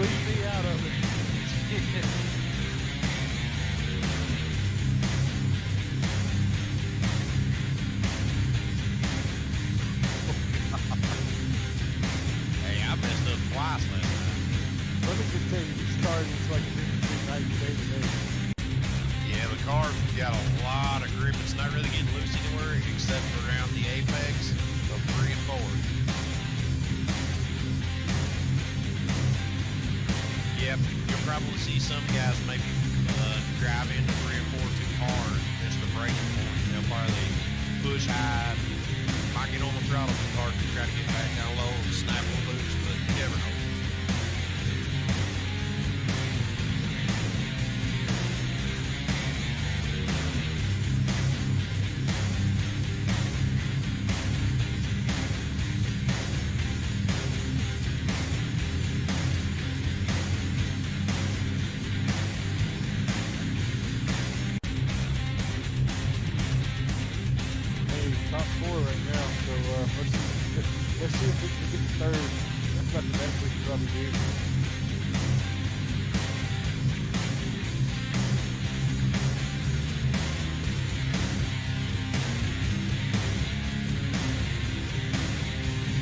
leave me out of it. Hey, I messed up twice last night. Let me just tell you, you started, it's like a different night and day today. Yeah, the car's got a lot of grip. It's not really getting loose anywhere except around the apex of 3 and 4. Yep, you'll probably see some guys maybe drive into 3 and 4 too hard, miss the braking point. They'll probably push high, might get on the throttle too hard to try to get back down low and snap a loose, but you never know. Top 4 right now, so let's see if we can get the 3rd. That's about the best we can probably do.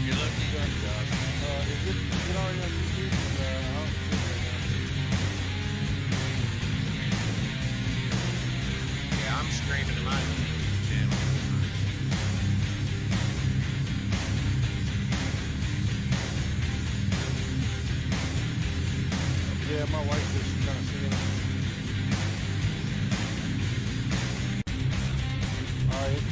You're lucky you got Josh. Is it already on YouTube? I don't see it right now. Yeah, I'm streaming to my YouTube channel. Yeah, my wife is kind of seeing it. Alright.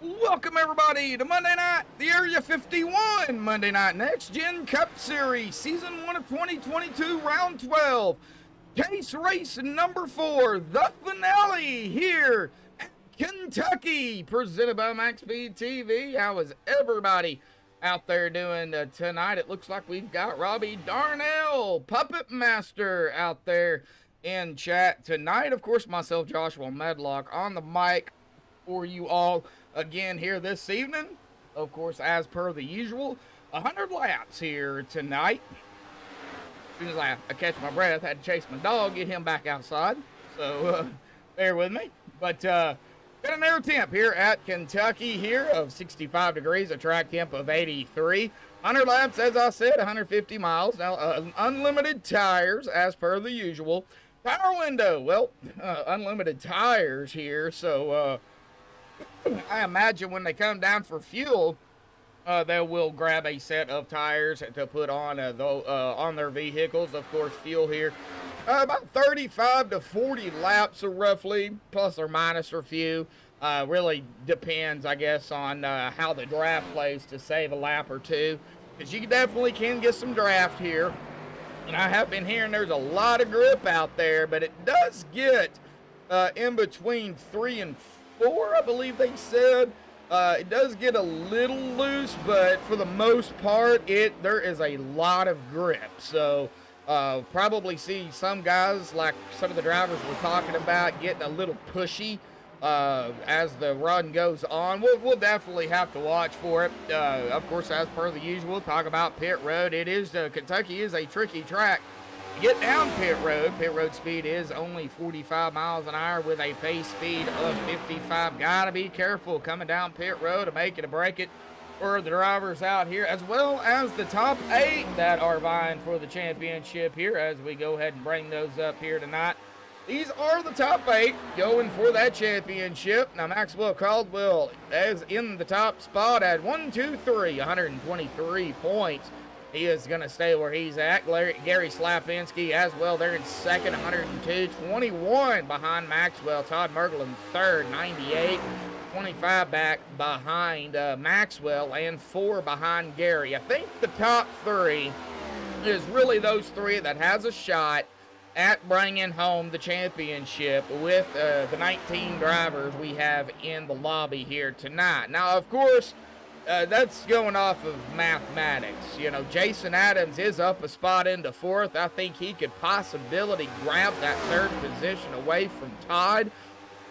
Welcome everybody to Monday Night, the Area 51 Monday Night Next Gen Cup Series, Season 1 of 2022, Round 12, Case Race number 4, the finale here at Kentucky, presented by MaxspeedTV. How is everybody out there doing tonight? It looks like we've got Robbie Darnell, Puppet Master, out there in chat tonight. Of course, myself, Joshua Medlock, on the mic for you all again here this evening. Of course, as per the usual, 100 laps here tonight. As soon as I catch my breath, I had to chase my dog, get him back outside. So bear with me. But got an air temp here at Kentucky here of 65 degrees, a track temp of 83. 100 laps, as I said, 150 miles. Now, unlimited tires as per the usual. Power window, well, unlimited tires here, so I imagine when they come down for fuel, they will grab a set of tires to put on their vehicles. Of course, fuel here, about 35 to 40 laps roughly, plus or minus a few. Really depends, I guess, on how the draft plays to save a lap or two, because you definitely can get some draft here. And I have been hearing there's a lot of grip out there, but it does get in between 3 and 4, I believe they said. It does get a little loose, but for the most part, there is a lot of grip. So probably see some guys, like some of the drivers we're talking about, getting a little pushy as the run goes on. We'll definitely have to watch for it. Of course, as per the usual, talk about pit road. It is Kentucky is a tricky track to get down pit road. Pit road speed is only 45 miles an hour with a pace speed of 55. Gotta be careful coming down pit road to make it or break it for the drivers out here, as well as the top 8 that are vying for the championship here, as we go ahead and bring those up here tonight. These are the top 8 going for that championship. Now, Maxwell Caldwell is in the top spot at 123 points. He is going to stay where he's at. Gary Slapinski as well. They're in second, 21 behind Maxwell. Todd Mergel in third, 98. 25 back behind Maxwell and 4 behind Gary. I think the top 3 is really those 3 that has a shot at bringing home the championship with the 19 drivers we have in the lobby here tonight. Now, of course, that's going off of mathematics. You know, Jason Adams is up a spot into 4th. I think he could possibly grab that 3rd position away from Todd.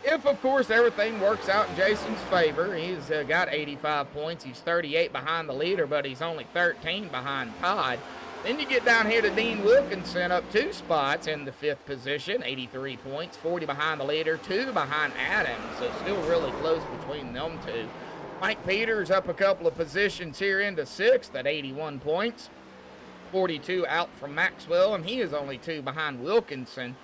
If, of course, everything works out in Jason's favor. He's got 85 points. He's 38 behind the leader, but he's only 13 behind Todd. Then you get down here to Dean Wilkinson, up 2 spots in the 5th position, 83 points, 40 behind the leader, 2 behind Adams, so still really close between them 2. Mike Peters up a couple of positions here into 6th at 81 points, 42 out from Maxwell, and he is only 2 behind Wilkinson.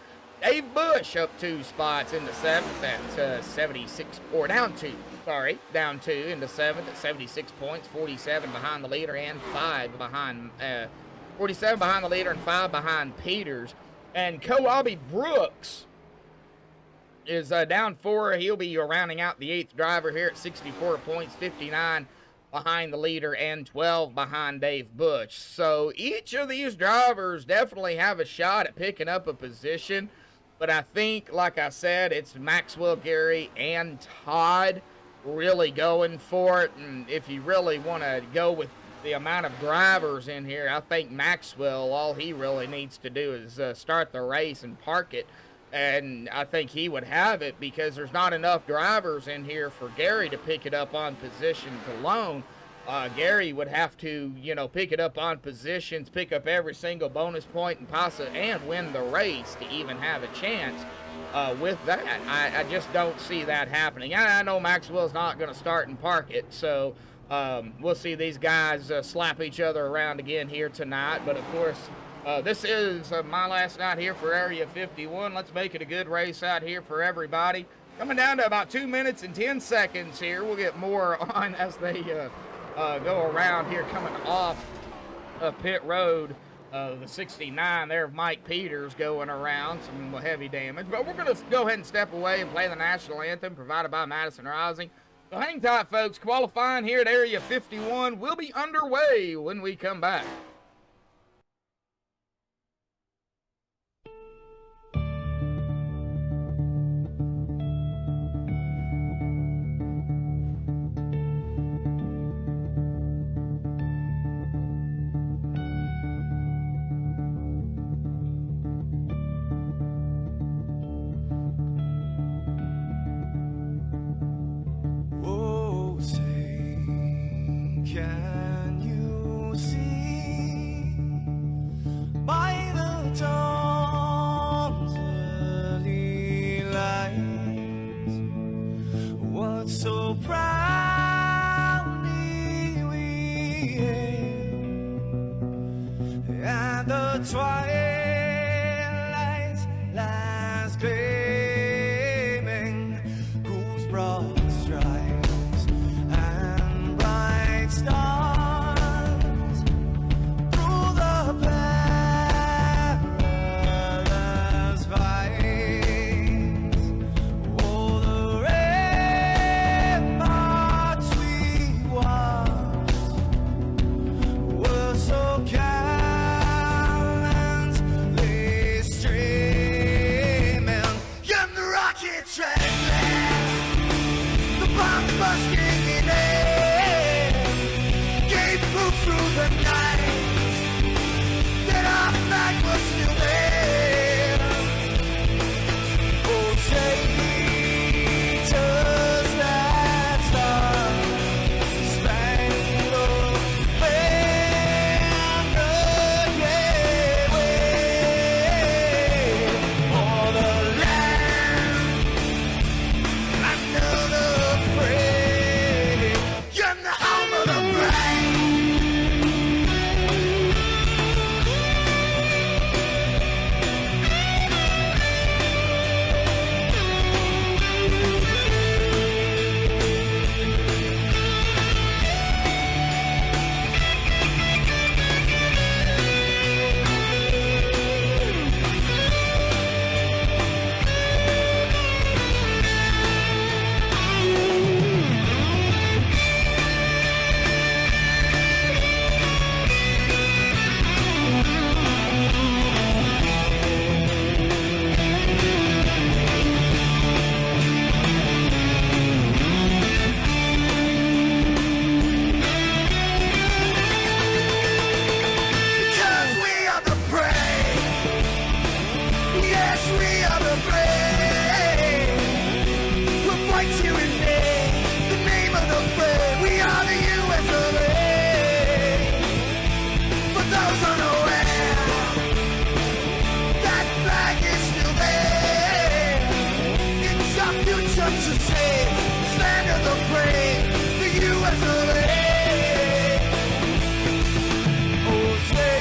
Dave Bush up 2 spots into 7th at 76, or down 2 into 7th at 76 points, 47 behind the leader and 5 behind 47 behind the leader and 5 behind Peters. And Koabi Brooks is down 4. He'll be rounding out the 8th driver here at 64 points, 59 behind the leader and 12 behind Dave Bush. So each of these drivers definitely have a shot at picking up a position. But I think, like I said, it's Maxwell, Gary, and Todd really going for it. And if you really want to go with the amount of drivers in here, I think Maxwell, all he really needs to do is start the race and park it, and I think he would have it, because there's not enough drivers in here for Gary to pick it up on positions alone. Gary would have to, pick it up on positions, pick up every single bonus point and win the race to even have a chance with that. I just don't see that happening. I know Maxwell's not going to start and park it, so we'll see these guys slap each other around again here tonight. But, of course, this is my last night here for Area 51. Let's make it a good race out here for everybody. Coming down to about 2 minutes and 10 seconds here. We'll get more on as they go around here coming off pit road. The 69 there of Mike Peters going around, some heavy damage. But we're going to go ahead and step away and play the national anthem provided by Madison Rising. So hang tight, folks. Qualifying here at Area 51 will be underway when we come back. Oh, say, can you see by the dawn's early light what so proudly we hailed at the twilight's last gleaming, whose broad stripes and bright stars through the perilous fight, oh, the ramparts we watched were so gallantly streaming, and the rockets ran the bombs bursting in air gave proof through the night that our flag was still there. Oh, say, does that star-spangled banner yet wave o'er the land under the free, in the home of the brave? Because we are the brave. Yes, we are the brave. We'll fight to invade the name of the brave. We are the U.S. of A. For those unaware, that flag is still there. It's our future to save. Stand of the brave, the U.S. of A. Oh, say,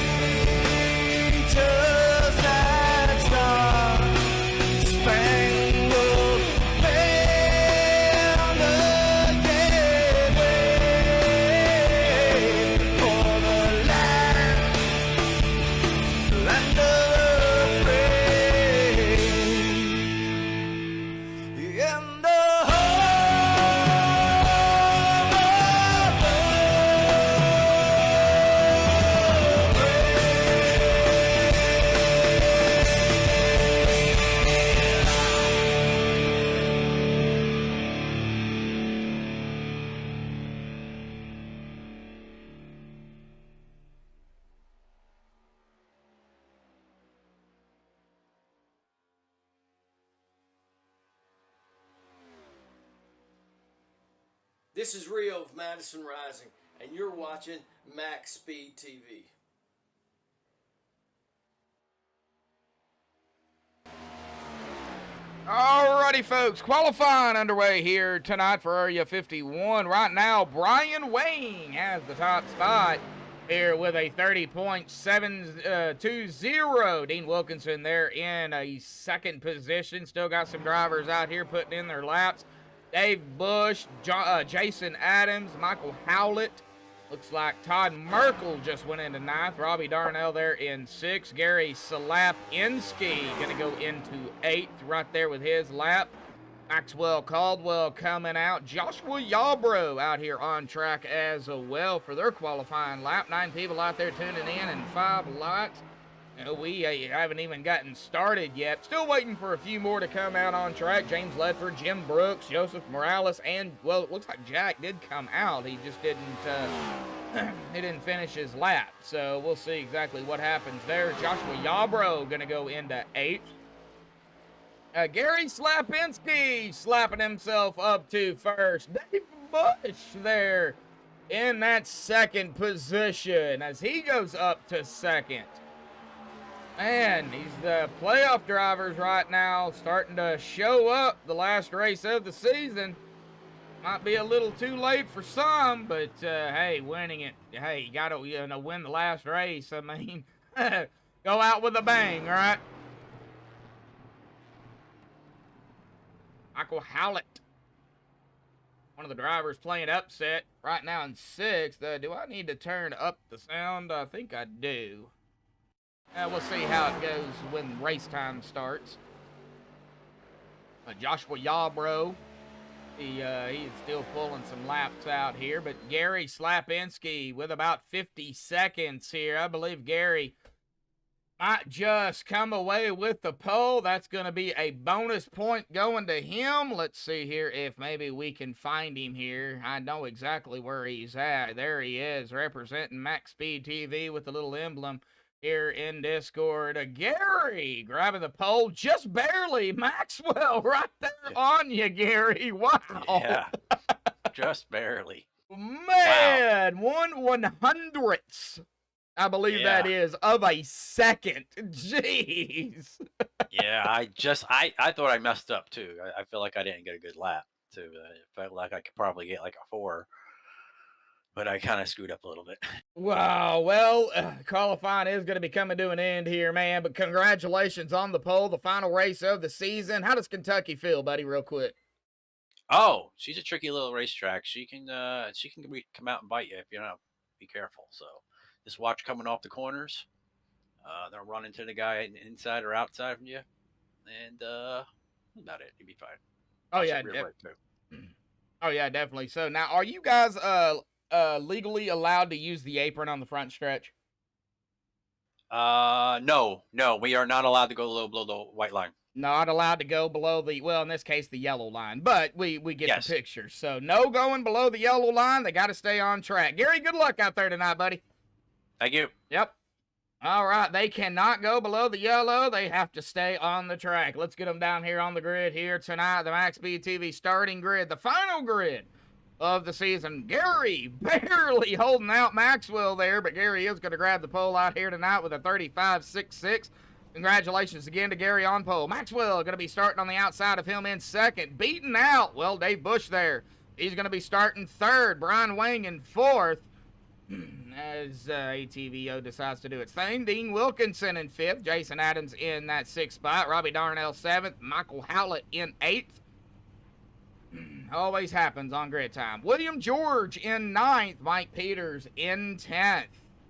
does that star-spangled banner yet wave o'er the land of the free, in the This is Rio of Madison Rising, and you're watching MaxspeedTV. Alrighty, folks, qualifying underway here tonight for Area 51. Right now, Brian Wayne has the top spot here with a 30.720. Dean Wilkinson there in a second position. Still got some drivers out here putting in their laps. Dave Bush, Jason Adams, Michael Howlett. Looks like Todd Merkel just went into ninth. Robbie Darnell there in sixth. Gary Salapinski going to go into eighth right there with his lap. Maxwell Caldwell coming out. Joshua Yarbrough out here on track as well for their qualifying lap. 9 people out there tuning in and 5 lights. We haven't even gotten started yet. Still waiting for a few more to come out on track. James Ledford, Jim Brooks, Joseph Morales, and, well, it looks like Jack did come out. He just didn't, he didn't finish his lap. So we'll see exactly what happens there. Joshua Yarbrough going to go into 8th. Gary Slapinski slapping himself up to first. Dave Bush there in that 2nd position as he goes up to 2nd. Man, these playoff drivers right now starting to show up the last race of the season. Might be a little too late for some, but hey, winning it. Hey, you got to win the last race. I mean, go out with a bang, right? Michael Howlett, one of the drivers playing upset right now in 6th. Do I need to turn up the sound? I think I do. We'll see how it goes when race time starts. Joshua Yarbrough, he's still pulling some laps out here, but Gary Slapinski with about 50 seconds here. I believe Gary might just come away with the pole. That's going to be a bonus point going to him. Let's see here if maybe we can find him here. I know exactly where he's at. There he is, representing MaxspeedTV with the little emblem here in Discord. Gary grabbing the pole just barely. Maxwell right there on you, Gary. Wow. Yeah, just barely. Man, wow. 1/100th. I believe that is of a second. Jeez. Yeah, I thought I messed up too. I feel like I didn't get a good lap too. I felt like I could probably get like a 4, but I kind of screwed up a little bit. Wow. Well, qualifying is going to be coming to an end here, man. But congratulations on the pole, the final race of the season. How does Kentucky feel, buddy? Real quick. Oh, she's a tricky little racetrack. She can come out and bite you if you don't be careful. So. Just watch coming off the corners. They'll run into the guy inside or outside from you. And that's about it. You'll be fine. Oh, yeah. Oh, yeah, definitely. So, now, are you guys legally allowed to use the apron on the front stretch? No. We are not allowed to go below the white line. Not allowed to go below the, well, in this case, the yellow line. But we get the picture. So, no going below the yellow line. They got to stay on track. Gary, good luck out there tonight, buddy. Thank you. Yep. All right. They cannot go below the yellow. They have to stay on the track. Let's get them down here on the grid here tonight. The MaxspeedTV starting grid, the final grid of the season. Gary barely holding out Maxwell there, but Gary is going to grab the pole out here tonight with a 35.66. Congratulations again to Gary on pole. Maxwell going to be starting on the outside of him in 2nd. Beaten out. Well, Dave Bush there. He's going to be starting 3rd. Brian Wing in 4th. As ATVO decides to do its thing. Dean Wilkinson in 5th. Jason Adams in that 6th spot. Robbie Darnell 7th. Michael Howlett in 8th. Always happens on grid time. William George in 9th. Mike Peters in 10th.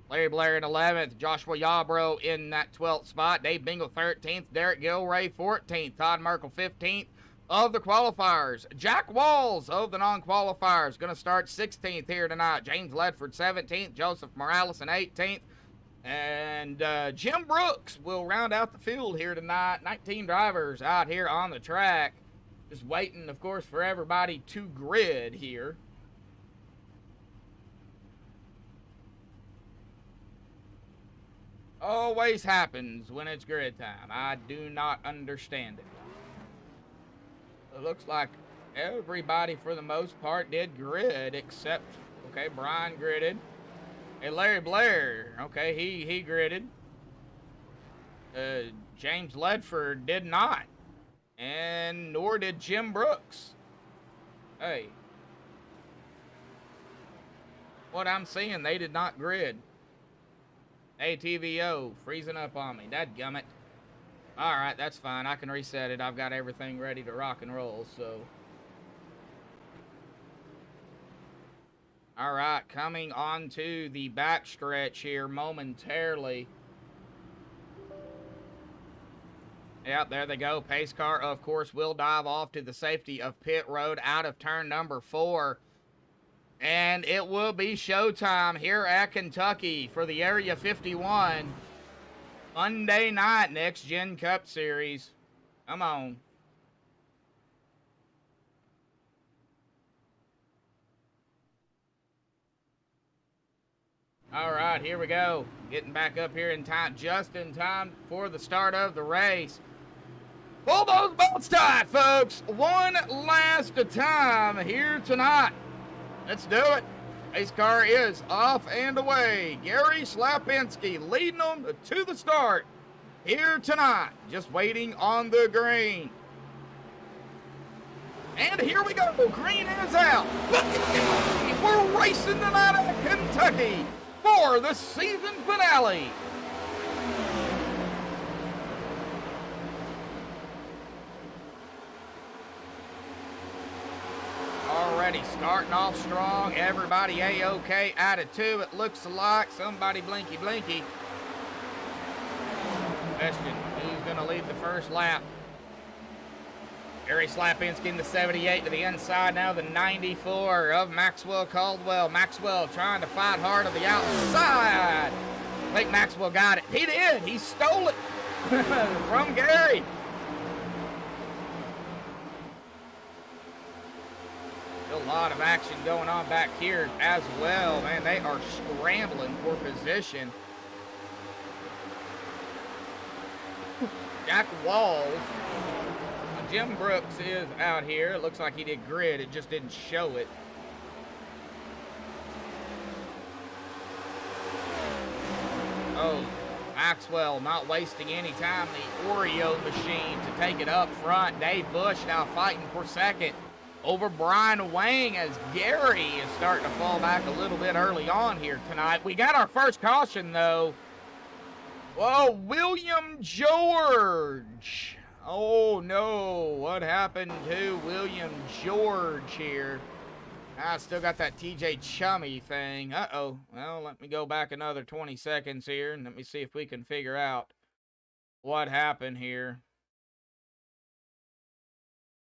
Larry Blair in 11th. Joshua Yarbrough in that 12th spot. Dave Bingle 13th. Derek Gilray 14th. Todd Merkel 15th. Of the qualifiers, Jack Walls of the non-qualifiers going to start 16th here tonight. James Ledford 17th, Joseph Morales in 18th, and Jim Brooks will round out the field here tonight. 19 drivers out here on the track, just waiting, of course, for everybody to grid here. Always happens when it's grid time. I do not understand it. It looks like everybody, for the most part, did grid, except, okay, Brian gridded. Hey, Larry Blair, okay, he gridded. James Ledford did not, and nor did Jim Brooks. Hey. What I'm seeing, they did not grid. ATVO, freezing up on me. Dadgummit. All right, that's fine. I can reset it. I've got everything ready to rock and roll, so. All right, coming on to the backstretch here momentarily. Yep, there they go. Pace car, of course, will dive off to the safety of pit road out of turn number 4. And it will be showtime here at Kentucky for the Area 51 Monday night Next Gen Cup Series. Come on. All right, here we go. Getting back up here in time, just in time for the start of the race. Pull those bolts tight, folks. One last time here tonight. Let's do it. Pace car is off and away. Gary Slapinski leading them to the start here tonight. Just waiting on the green. And here we go. Green is out. We're racing tonight at Kentucky for the season finale. Already starting off strong. Everybody A-OK. Added to it. Looks like somebody blinky. Question, who's going to lead the first lap? Gary Slapinski in the 78 to the inside now, the 94 of Maxwell Caldwell. Maxwell trying to fight hard on the outside. I think Maxwell got it. He did. He stole it from Gary. A lot of action going on back here as well, man. They are scrambling for position. Jack Walls. Jim Brooks is out here. It looks like he did grid. It just didn't show it. Oh, Maxwell not wasting any time. The Oreo machine to take it up front. Dave Bush now fighting for second over Brian Wang as Gary is starting to fall back a little bit early on here tonight. We got our first caution, though. Whoa, William George. Oh, no. What happened to William George here? I still got that TJ Chummy thing. Uh-oh. Well, let me go back another 20 seconds here, and let me see if we can figure out what happened here.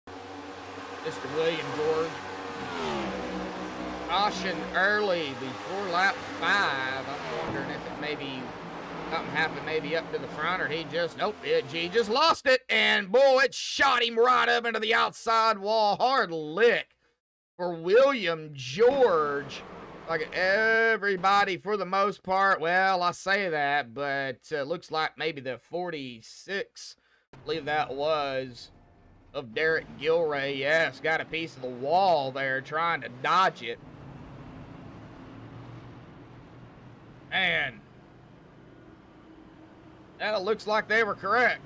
Mr. William George. Caution early before lap 5. I'm wondering if it maybe something happened maybe up to the front, or he just, nope, he just lost it. And boy, it shot him right up into the outside wall. Hard lick for William George. Like everybody for the most part, well, I say that, but looks like maybe the 46, I believe that was, of Derek Gilray, yes, got a piece of the wall there trying to dodge it. Man, that looks like they were correct.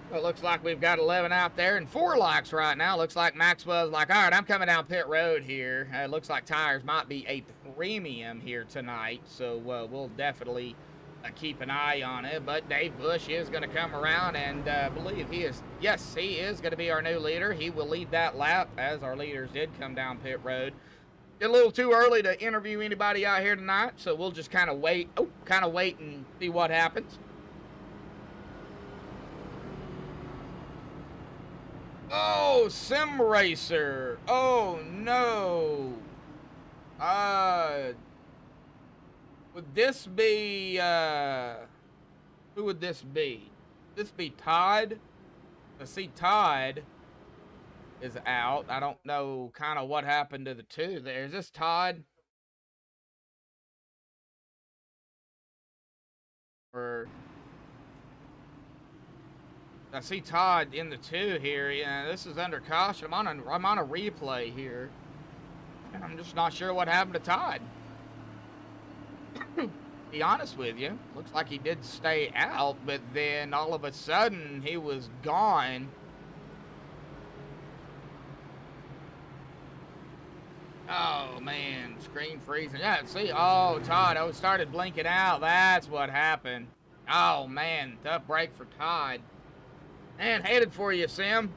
Well, it looks like we've got 11 out there and 4 likes right now. Looks like Maxwell's like, all right, I'm coming down pit road here. It looks like tires might be a premium here tonight, so we'll definitely keep an eye on it. But Dave Bush is going to come around, and believe he is, yes, he is going to be our new leader. He will lead that lap, as our leaders did come down pit road. It's a little too early to interview anybody out here tonight, so we'll just kind of wait and see what happens. Oh, Sim Racer. Oh, no. Would this be, who would this be? Would this be Todd? I see Todd is out. I don't know kind of what happened to the two there. Is this Todd? Or I see Todd in the 2 here. Yeah, this is under caution. I'm on a replay here. I'm just not sure what happened to Todd. Be honest with you, looks like he did stay out, but then all of a sudden he was gone. Oh man, screen freezing. Yeah, see, oh Todd, started blinking out. That's what happened. Oh man, tough break for Todd. Man, headed for you, Sim.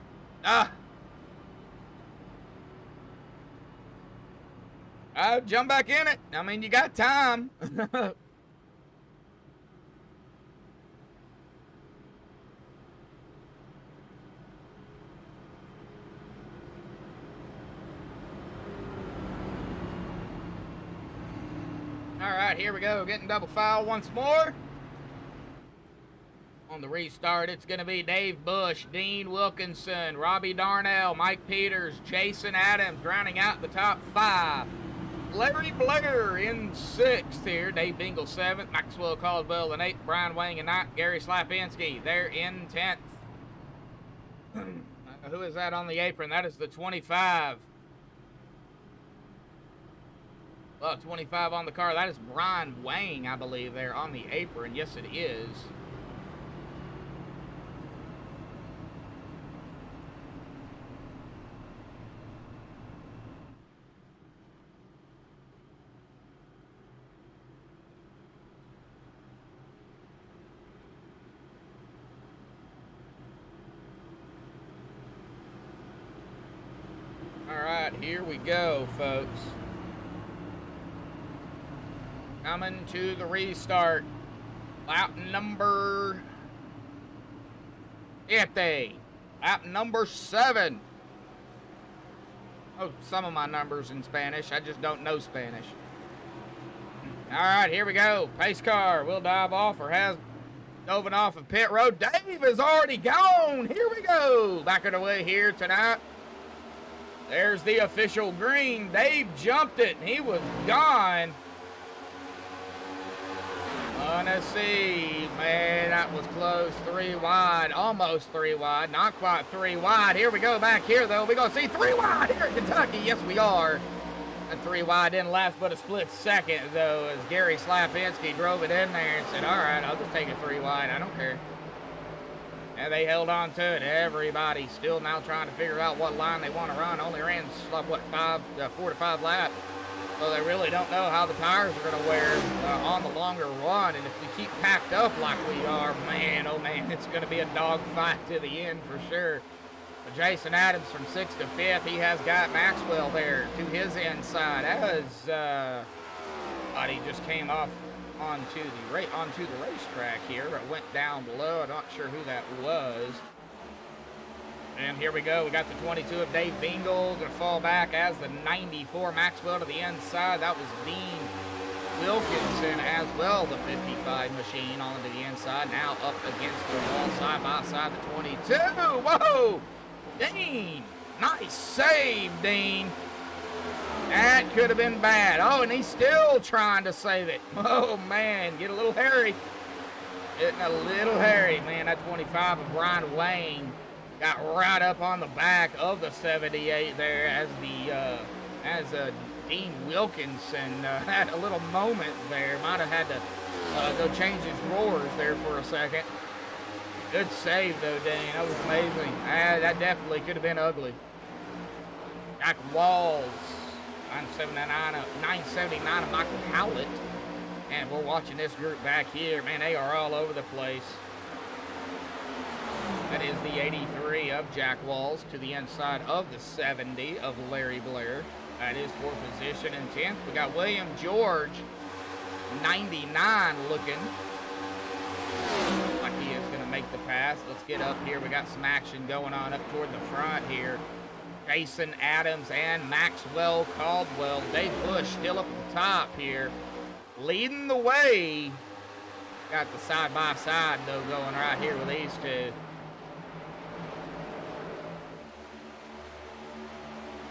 Jump back in it. I mean, you got time. right, here we go. Getting double foul once more. On the restart, it's going to be Dave Bush, Dean Wilkinson, Robbie Darnell, Mike Peters, Jason Adams rounding out the top 5. Larry Blair in 6th here. Dave Bingle 7th. Maxwell Caldwell in 8th. Brian Wang in 9th. Gary Slapinski there in 10th. Who is that on the apron? That is the 25. Well, 25 on the car. That is Brian Wang, I believe, there on the apron. Yes, it is. Alright, here we go, folks. Coming to the restart. Lap number 50. Lap number 7. Oh, some of my numbers in Spanish. I just don't know Spanish. Alright, here we go. Pace car will dive off or has dove off of pit road. Dave is already gone. Here we go. Back of the way here tonight. There's the official green. Dave jumped it, and he was gone. Let's see. Man, that was close. 3 wide. Almost 3 wide. Not quite 3 wide. Here we go back here, though. We're going to see 3 wide here in Kentucky. Yes, we are. And 3 wide didn't last but a split second, though, as Gary Slapinski drove it in there and said, all right, I'll just take it 3 wide. I don't care. And they held on to it. Everybody still now trying to figure out what line they want to run. Only ran, what, 4 to 5 laps. So they really don't know how the tires are going to wear on the longer run. And if we keep packed up like we are, man, oh man, it's going to be a dogfight to the end for sure. But Jason Adams from 6th to 5th, he has got Maxwell there to his inside. As he just came off onto the racetrack here. It went down below. I'm not sure who that was. And here we go. We got the 22 of Dave Bingle. Going to fall back as the 94 Maxwell to the inside. That was Dean Wilkinson as well, the 55 machine onto the inside. Now up against the wall side by side, the 22. Whoa! Dean! Nice save, Dean. That could have been bad. Oh, and he's still trying to save it. Oh, man. Get a little hairy. Getting a little hairy. Man, that 25 of Brian Wayne got right up on the back of the 78 there as Dean Wilkinson had a little moment there. Might have had to go change his roars there for a second. Good save, though, Dean. That was amazing. That definitely could have been ugly. Jack Walls. 979 of Michael Howlett. And we're watching this group back here. Man, they are all over the place. That is the 83 of Jack Walls to the inside of the 70 of Larry Blair. That is for position in 10th. We got William George, 99 looking like he is going to make the pass. Let's get up here. We got some action going on up toward the front here. Jason Adams and Maxwell Caldwell. Dave Bush still up at the top here. Leading the way. Got the side-by-side, though, going right here with these two.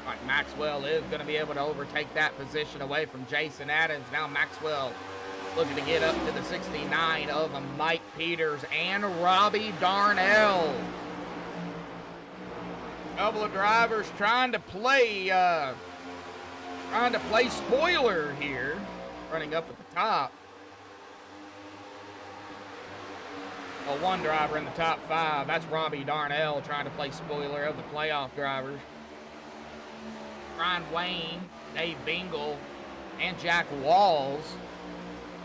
All right, Maxwell is going to be able to overtake that position away from Jason Adams. Now Maxwell looking to get up to the 69 of Mike Peters and Robbie Darnell. Couple of drivers trying to play spoiler here, running up at the top. Well, one driver in the top 5, that's Robbie Darnell trying to play spoiler of the playoff drivers. Brian Wayne, Dave Bingle, and Jack Walls,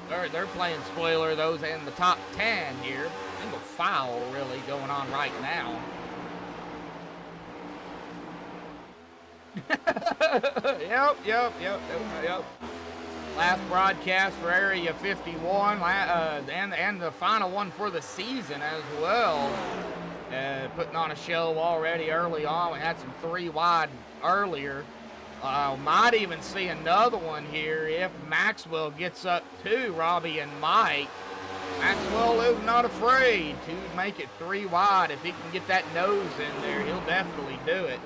they're playing spoiler, those in the top 10 here. Single foul really going on right now. Yep. Last broadcast for Area 51, and the final one for the season as well. Putting on a show already early on. We had some 3 wide earlier. Might even see another one here if Maxwell gets up to Robbie and Mike. Maxwell is not afraid to make it 3 wide. If he can get that nose in there, he'll definitely do it.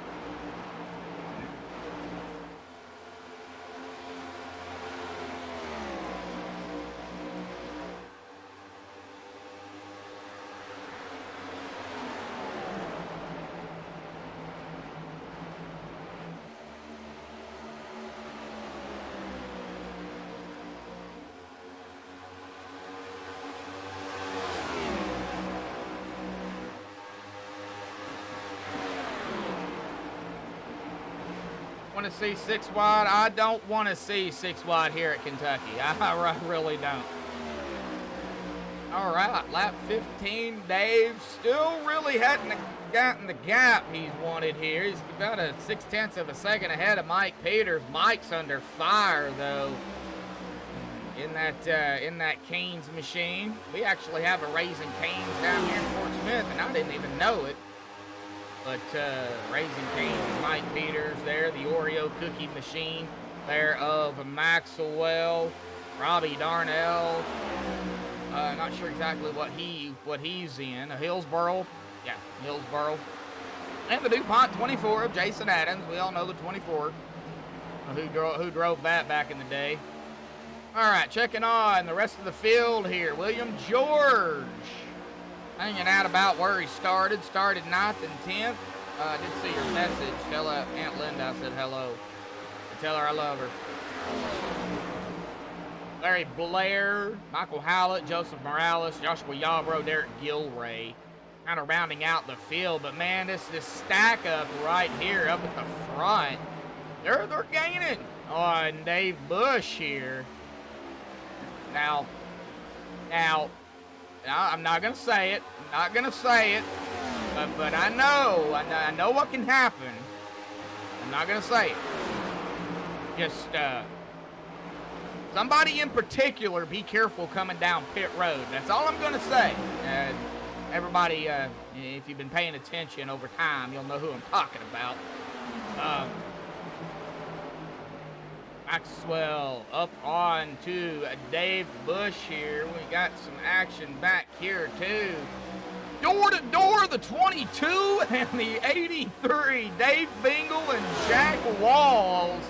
Want to see 6 wide? I don't want to see 6 wide here at Kentucky. I really don't. All right, lap 15. Dave still really hadn't gotten the gap he's wanted here. He's about a 0.6 of a second ahead of Mike Peters. Mike's under fire though in that Canes machine. We actually have a Raising Canes down here in Fort Smith, and I didn't even know it. But Raising Cane's Mike Peters there, the Oreo cookie machine there of Maxwell, Robbie Darnell. Not sure exactly what he's in. A Hillsboro, yeah, Hillsboro. And the DuPont 24 of Jason Adams. We all know the 24, who drove that back in the day. All right, checking on the rest of the field here. William George. Hanging out about where he started 9th and 10th. I did see your message. Tell Aunt Linda I said hello. And tell her I love her. Larry Blair, Michael Howlett, Joseph Morales, Joshua Yarbrough, Derek Gilray. Kind of rounding out the field. But man, this stack up right here up at the front. They're gaining on Dave Bush here. Now, I'm not going to say it. But I know what can happen. I'm not going to say it. Just, somebody in particular, be careful coming down pit road. That's all I'm going to say. Everybody, if you've been paying attention over time, you'll know who I'm talking about. Maxwell up on to Dave Bush here. We got some action back here too. Door to door, the 22 and the 83. Dave Bingle and Jack Walls.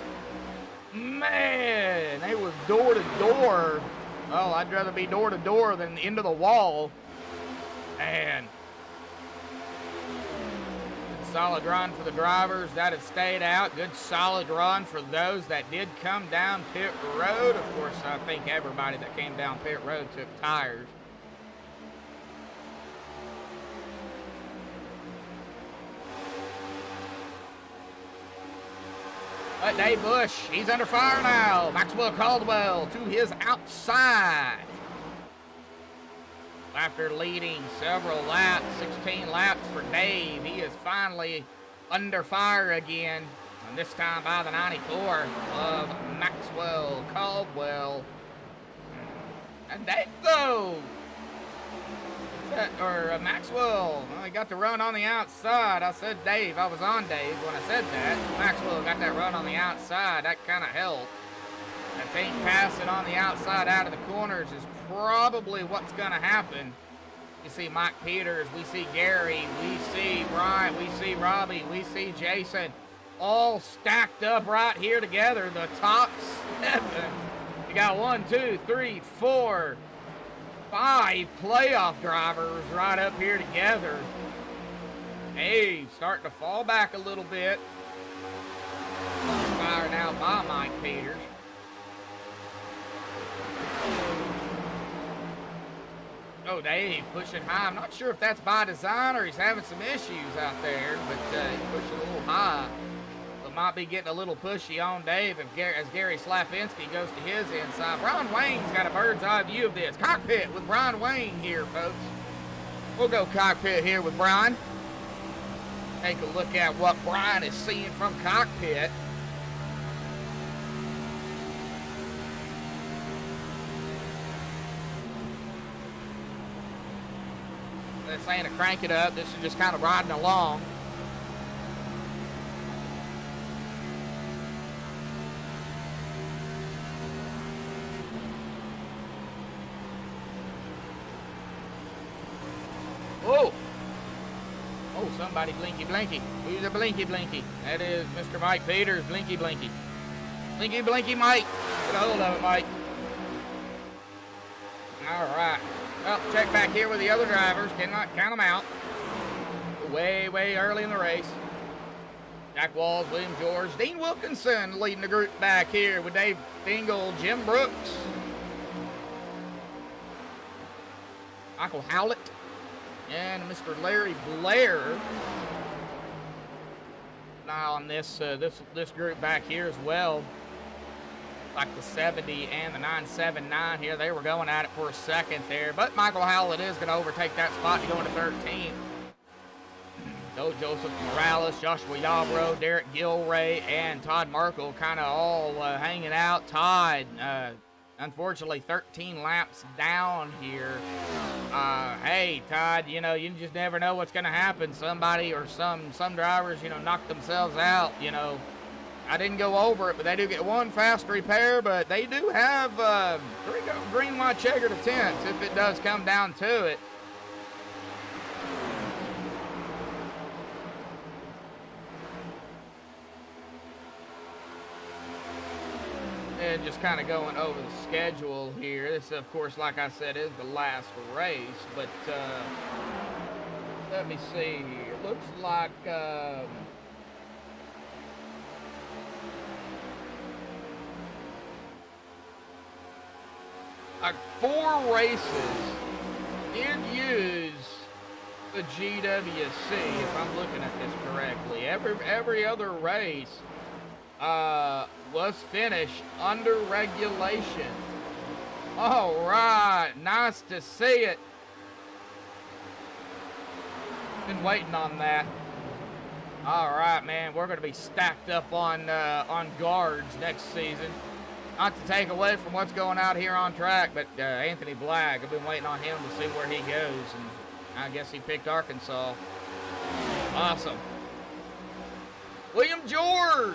Man, they was door to door. Oh, I'd rather be door to door than into the wall. And solid run for the drivers that have stayed out. Good solid run for those that did come down pit road. Of course, I think everybody that came down pit road took tires. But Dave Bush, he's under fire now. Maxwell Caldwell to his outside. After leading several laps, 16 laps for Dave, he is finally under fire again, and this time by the 94 of Maxwell Caldwell. And Dave, though, Maxwell, well, he got the run on the outside. I said Dave, I was on Dave when I said that. Maxwell got that run on the outside, that kind of helped. I think passing on the outside out of the corners is probably what's going to happen. You see Mike Peters, we see Gary, we see Brian, we see Robbie, we see Jason, all stacked up right here together, the top 7. You got 1, 2, 3, 4, 5 playoff drivers right up here together. Hey, starting to fall back a little bit. Fire now by Mike Peters. Oh, Dave pushing high. I'm not sure if that's by design or he's having some issues out there, but he's pushing a little high. But might be getting a little pushy on Dave as Gary Slapinski goes to his inside. Brian Wayne's got a bird's eye view of this. Cockpit with Brian Wayne here, folks. We'll go cockpit here with Brian. Take a look at what Brian is seeing from cockpit. This ain't a crank it up. This is just kind of riding along. Oh, somebody blinky blinky. Who's a blinky blinky? That is Mr. Mike Peters, blinky blinky. Blinky blinky Mike. Get a hold of it, Mike. All right. Well, check back here with the other drivers. Cannot count them out. Way, way early in the race. Jack Walls, William George, Dean Wilkinson leading the group back here with Dave Dingle, Jim Brooks, Michael Howlett, and Mr. Larry Blair. Now on this this group back here as well, like the 70 and the 979 here, they were going at it for a second there, but Michael Howlett is going to overtake that spot to go into 13th. So Joseph Morales, Joshua Yarbrough, Derek Gilray, and Todd Merkel kind of all hanging out. Todd, unfortunately, 13 laps down here. Hey, Todd, you know, you just never know what's going to happen. Somebody or some drivers, you know, knock themselves out, you know. I didn't go over it, but they do get one fast repair, but they do have 3 green, white, checkered attempts if it does come down to it. And just kind of going over the schedule here. This, of course, like I said, is the last race, but let me see here. Looks like like 4 races did use the GWC, if I'm looking at this correctly. Every other race was finished under regulation. All right, nice to see it. Been waiting on that. All right, man, we're going to be stacked up on guards next season. Not to take away from what's going out here on track, but Anthony Black, I've been waiting on him to see where he goes, and I guess he picked Arkansas. Awesome. William George,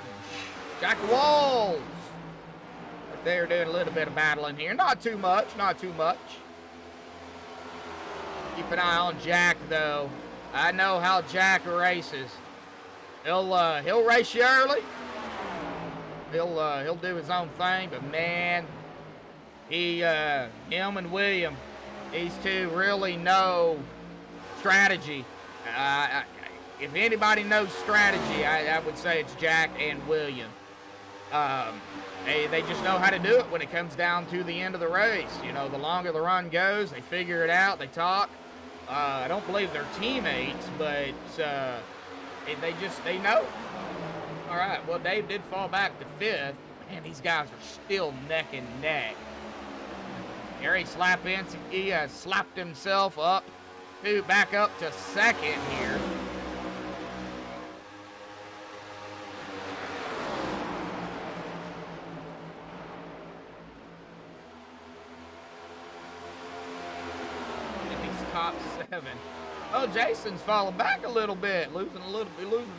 Jack Walls. But they're doing a little bit of battling here. Not too much, not too much. Keep an eye on Jack, though. I know how Jack races. He'll race you early. He'll do his own thing, but man, him and William, these two really know strategy. If anybody knows strategy, I would say it's Jack and William. They just know how to do it when it comes down to the end of the race. You know, the longer the run goes, they figure it out, they talk. I don't believe they're teammates, but they know. All right, well, Dave did fall back to 5th. Man, these guys are still neck and neck. Gary Slapinski has slapped himself up back up to 2nd here. Top 7. Oh, Jason's falling back a little bit, losing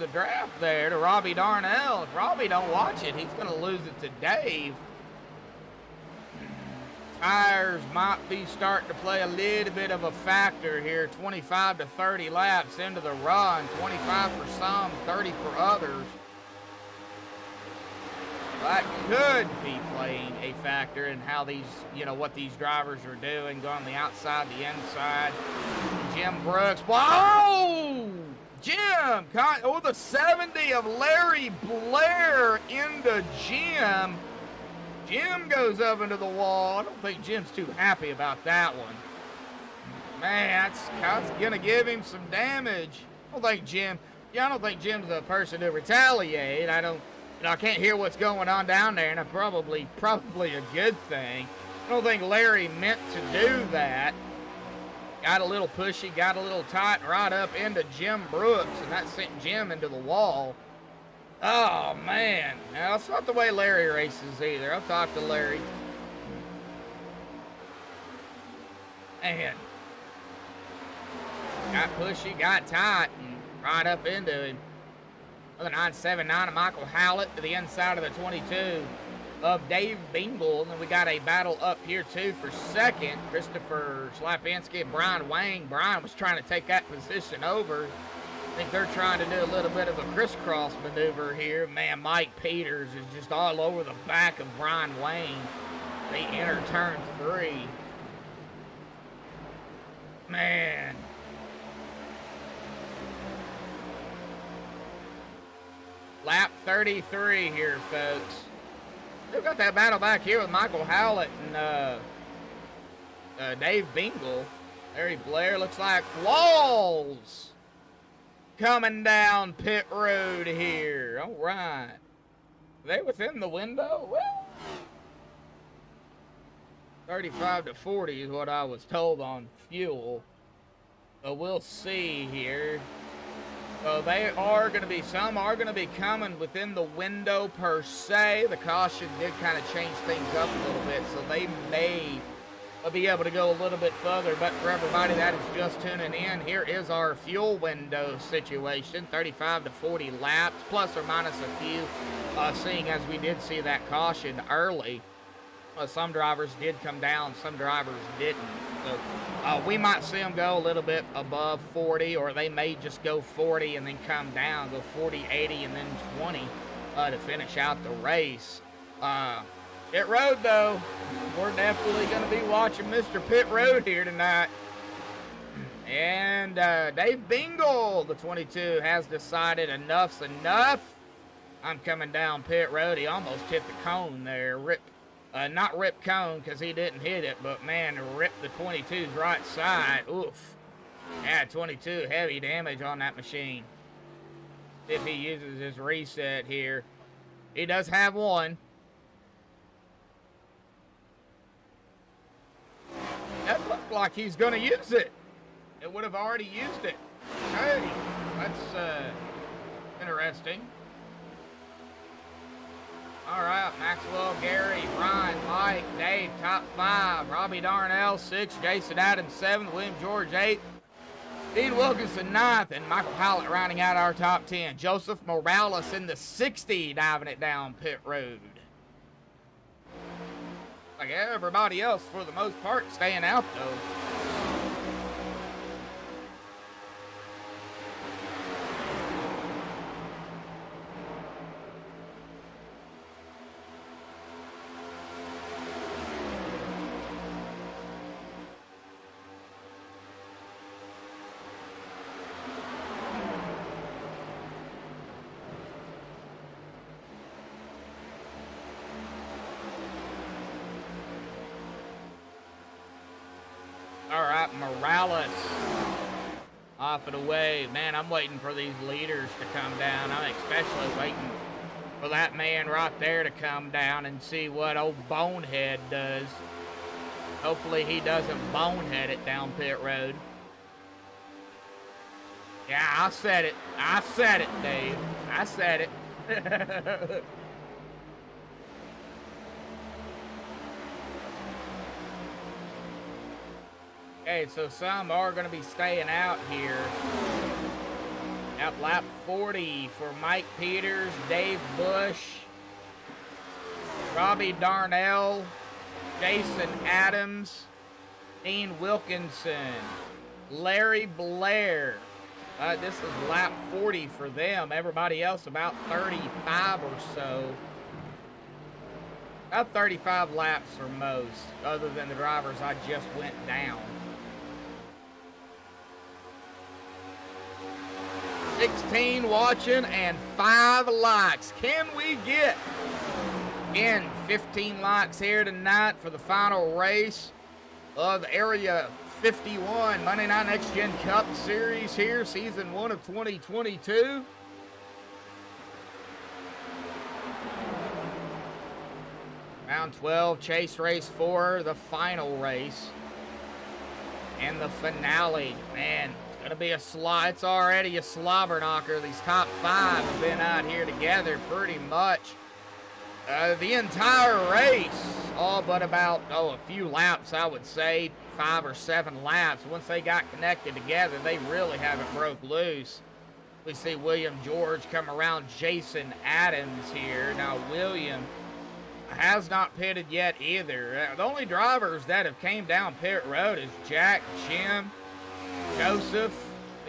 the draft there to Robbie Darnell. If Robbie don't watch it, he's going to lose it to Dave. Tires might be starting to play a little bit of a factor here. 25 to 30 laps into the run, 25 for some, 30 for others. That could be playing a factor in how these, you know, what these drivers are doing, going the outside, the inside. Jim Brooks. Whoa! Jim! The 70 of Larry Blair into Jim. Jim goes up into the wall. I don't think Jim's too happy about that one. Man, that's going to give him some damage. I don't think Jim's the person to retaliate. I can't hear what's going on down there, and it's probably a good thing. I don't think Larry meant to do that. Got a little pushy, got a little tight, right up into Jim Brooks, and that sent Jim into the wall. Oh, man. Now, that's not the way Larry races either. I've talked to Larry. Man. Got pushy, got tight, and right up into him. Another 979 of Michael Howlett to the inside of the 22 of Dave Bingle. And then we got a battle up here, too, for 2nd. Christopher Slapinski and Brian Wang. Brian was trying to take that position over. think they're trying to do a little bit of a crisscross maneuver here. Man, Mike Peters is just all over the back of Brian Wayne. They enter turn 3. Man. Lap 33 here, folks. We've got that battle back here with Michael Howlett and Dave Bingle. Larry Blair, looks like Walls coming down pit road here. All right. Are they within the window? Well, 35 to 40 is what I was told on fuel. So we'll see here. So they are going to be, some are going to be coming within the window per se. The caution did kind of change things up a little bit, so they may be able to go a little bit further. But for everybody that is just tuning in, here is our fuel window situation. 35 to 40 laps, plus or minus a few, seeing as we did see that caution early. Some drivers did come down, some drivers didn't. So we might see them go a little bit above 40, or they may just go 40 and then come down, go 40, 80, and then 20 to finish out the race. Pit Road, though, we're definitely going to be watching Mr. Pit Road here tonight. And Dave Bingle, the 22, has decided enough's enough. I'm coming down Pit Road. He almost hit the cone there. Not rip cone because he didn't hit it, but man, rip the 22's right side. Oof. Yeah, 22 heavy damage on that machine. If he uses his reset here. He does have one. That looked like he's going to use it. It would have already used it. Hey, that's interesting. All right, Maxwell, Gary, Brian, Mike, Dave, top 5. Robbie Darnell, 6. Jason Adams, 7. William George, 8. Dean Wilkinson, 9th. And Michael Howlett rounding out our top 10. Joseph Morales in the 60, diving it down pit road. Like everybody else, for the most part, staying out, though. All right, Morales off and away. Man, I'm waiting for these leaders to come down. I'm especially waiting for that man right there to come down and see what old Bonehead does. Hopefully he doesn't bonehead it down pit road. Yeah, I said it. I said it, Dave. I said it. Okay, so some are going to be staying out here. At lap 40 for Mike Peters, Dave Bush, Robbie Darnell, Jason Adams, Dean Wilkinson, Larry Blair. This is lap 40 for them. Everybody else about 35 or so. About 35 laps for most, other than the drivers I just went down. 16 watching and 5 likes. Can we get in 15 likes here tonight for the final race of Area 51 Monday Night Next Gen Cup Series here, Season 1 of 2022? Round 12, Chase Race 4, the final race. And the finale, man. Gonna be it's already a slobber knocker. These top 5 have been out here together pretty much the entire race, all but about a few laps, I would say 5 or 7 laps. Once they got connected together, they really haven't broke loose. We see William George come around Jason Adams here. Now William has not pitted yet either. The only drivers that have came down pit road is Jack, Jim, Joseph,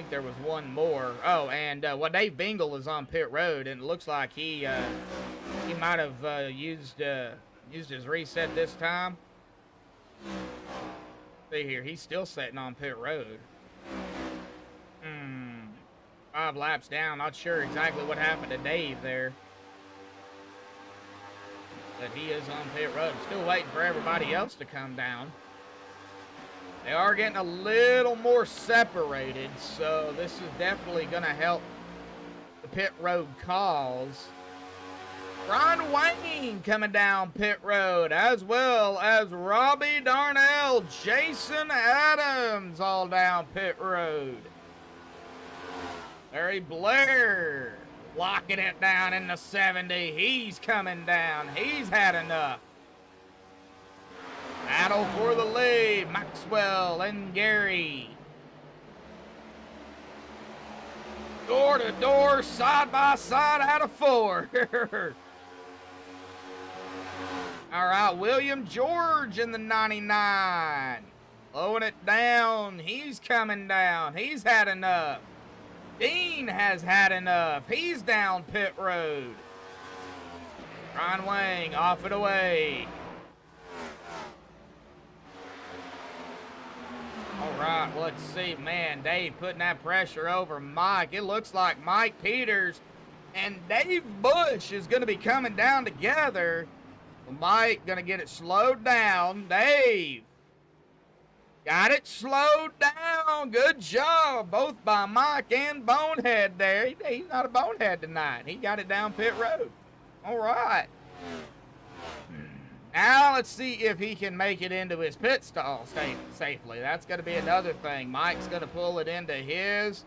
think there was one more. Oh, and well, Dave Bingle is on pit road, and it looks like he might have used his reset this time. See here, he's still sitting on pit road. 5 laps down. Not sure exactly what happened to Dave there, but he is on pit road. Still waiting for everybody else to come down. They are getting a little more separated, so this is definitely going to help the pit road cause. Ron Wayne coming down pit road, as well as Robbie Darnell, Jason Adams, all down pit road. Larry Blair locking it down in the 70. He's coming down. He's had enough. Battle for the lead, Maxwell and Gary. Door to door, side by side out of 4. All right, William George in the 99. Blowing it down. He's coming down. He's had enough. Dean has had enough. He's down pit road. Ron Wang off and away. All right, let's see. Man, Dave putting that pressure over Mike. It looks like Mike Peters and Dave Bush is going to be coming down together. Mike going to get it slowed down. Dave got it slowed down. Good job, both by Mike and Bonehead there. He's not a bonehead tonight. He got it down pit road. All right. Now let's see if he can make it into his pit stall safely. That's going to be another thing. Mike's going to pull it into his.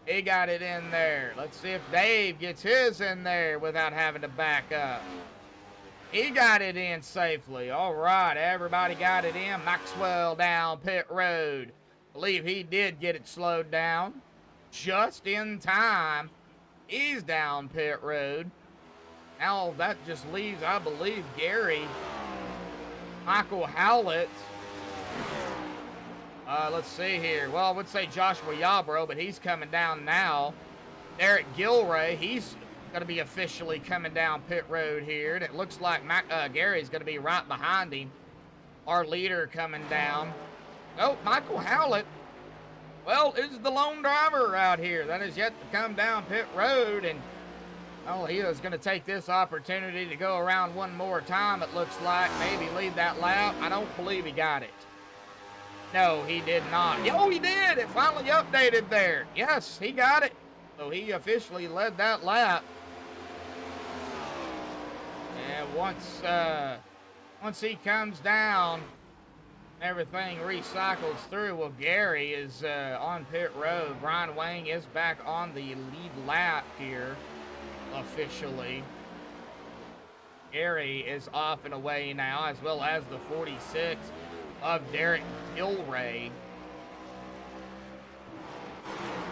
He got it in there. Let's see if Dave gets his in there without having to back up. He got it in safely. All right, everybody got it in. Maxwell down pit road. Believe he did get it slowed down just in time. He's down pit road. Now that just leaves, I believe, Gary, Michael Howlett. Let's see here. Well, I would say Joshua Yarbrough, but he's coming down now. Derek Gilray, he's going to be officially coming down pit road here. And it looks like Gary's going to be right behind him. Our leader coming down. Oh, Michael Howlett, well, is the lone driver out here that is yet to come down pit road. And, well, he is going to take this opportunity to go around one more time, it looks like. Maybe lead that lap. I don't believe he got it. No, he did not. Oh, he did. It finally updated there. Yes, he got it. So he officially led that lap. And once he comes down, everything recycles through. Well, Gary is on pit road. Brian Wang is back on the lead lap here, officially. Gary is off and away now, as well as the 46 of Derek Gilray.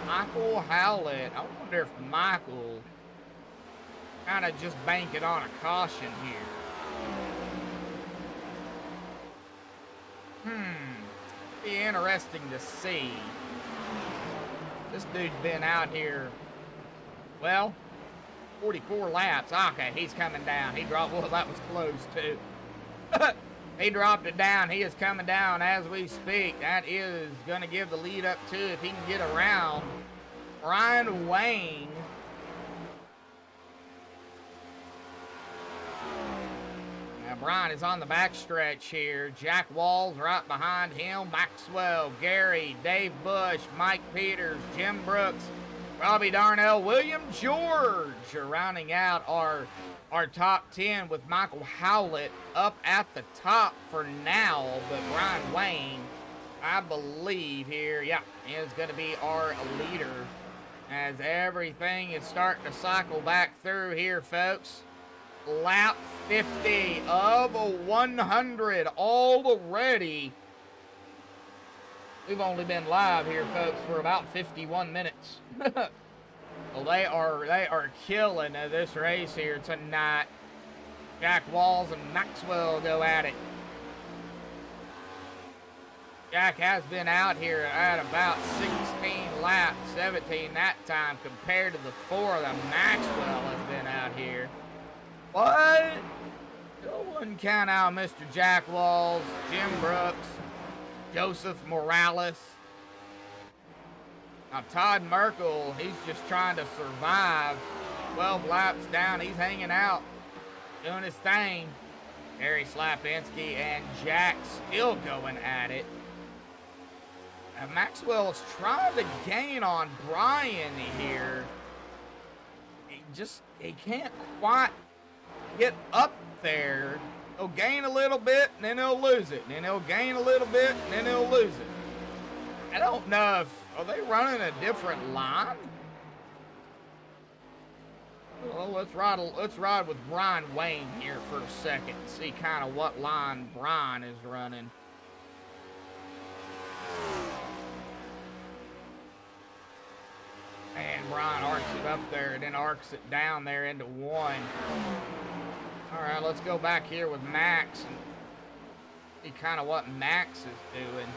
Michael Howlett. I wonder if Michael kind of just banking on a caution here. Be interesting to see. This dude's been out here, well, 44 laps. Okay, he's coming down. He dropped, well, that was close too. He dropped it down. He is coming down as we speak. That is going to give the lead up to, if he can get around, Brian Wayne. Now, Brian is on the backstretch here. Jack Walls right behind him. Maxwell, Gary, Dave Bush, Mike Peters, Jim Brooks, Robbie Darnell, William George are rounding out our top 10 with Michael Howlett up at the top for now. But Brian Wayne, I believe here, yeah, is going to be our leader as everything is starting to cycle back through here, folks. Lap 50 of 100 already. We've only been live here, folks, for about 51 minutes. Well, they are killing this race here tonight. Jack Walls and Maxwell go at it. Jack has been out here at about 16 laps, 17 that time, compared to the 4 that Maxwell has been out here. But still wouldn't count out Mr. Jack Walls, Jim Brooks, Joseph Morales. Now Todd Merkel, he's just trying to survive. 12 laps down, he's hanging out, doing his thing. Harry Slapinski and Jack still going at it. And Maxwell's trying to gain on Brian here. He can't quite get up there. He'll gain a little bit, and then he'll lose it. And then he'll gain a little bit, and then he'll lose it. I don't know if, are they running a different line? Well, let's ride with Brian Wayne here for a second and see kind of what line Brian is running. And Brian arcs it up there and then arcs it down there into 1. All right, let's go back here with Max and see kind of what Max is doing.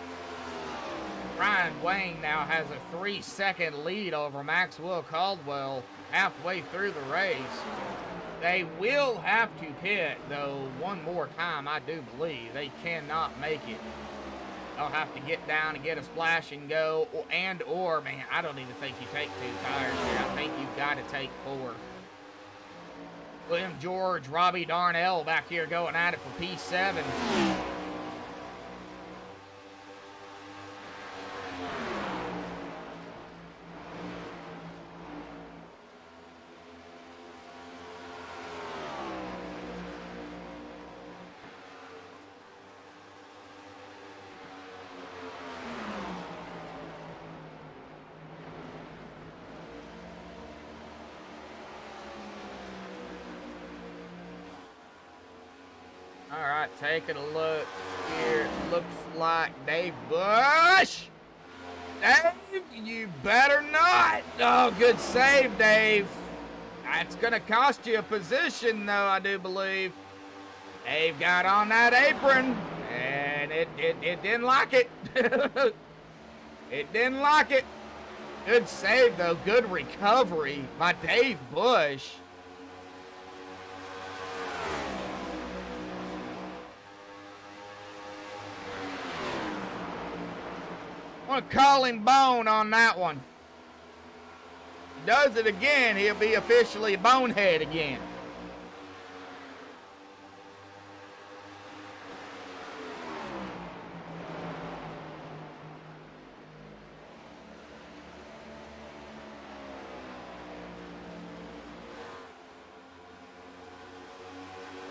Brian Wayne now has a 3-second lead over Maxwell Caldwell halfway through the race. They will have to pit, though, one more time, I do believe. They cannot make it. They'll have to get down and get a splash and go, or, man, I don't even think you take 2 tires here. I think you've got to take 4. William George, Robbie Darnell back here going at it for P7. All right, taking a look here. It looks like Dave Bush. Dave, you better not. Oh, good save, Dave. That's going to cost you a position, though, I do believe. Dave got on that apron, and it didn't like it. It didn't like it. Good save, though. Good recovery by Dave Bush. I'm going to call him Bone on that one. He does it again, he'll be officially Bonehead again.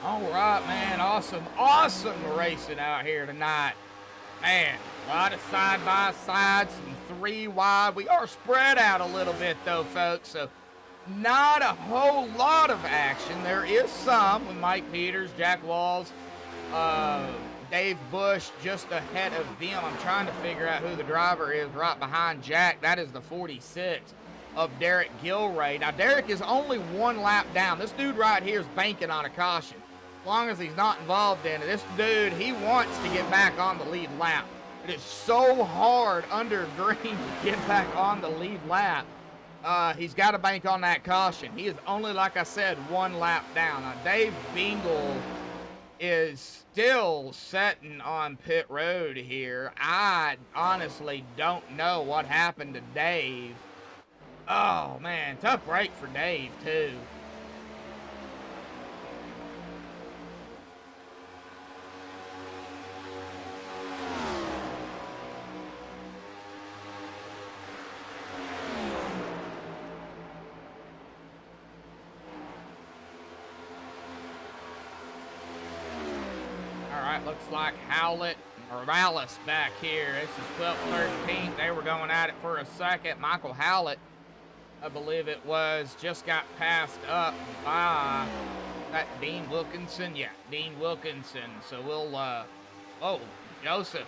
All right, man. Awesome racing out here tonight. Man, a lot of side-by-sides, some 3 wide. We are spread out a little bit, though, folks, so not a whole lot of action. There is some with Mike Peters, Jack Walls, Dave Bush just ahead of them. I'm trying to figure out who the driver is right behind Jack. That is the 46 of Derek Gilray. Now, Derek is only 1 lap down. This dude right here is banking on a caution. As long as he's not involved in it, this dude, he wants to get back on the lead lap. It is so hard under green to get back on the lead lap. He's got to bank on that caution. He is only, like I said, 1 lap down. Now, Dave Bingle is still sitting on pit road here. I honestly don't know what happened to Dave. Oh, man, tough break for Dave, too. Looks like Howlett Morales back here. This is 12th, 13th. They were going at it for a second. Michael Howlett, I believe it was, just got passed up by that Dean Wilkinson. Yeah, Dean Wilkinson. So we'll, oh, Joseph.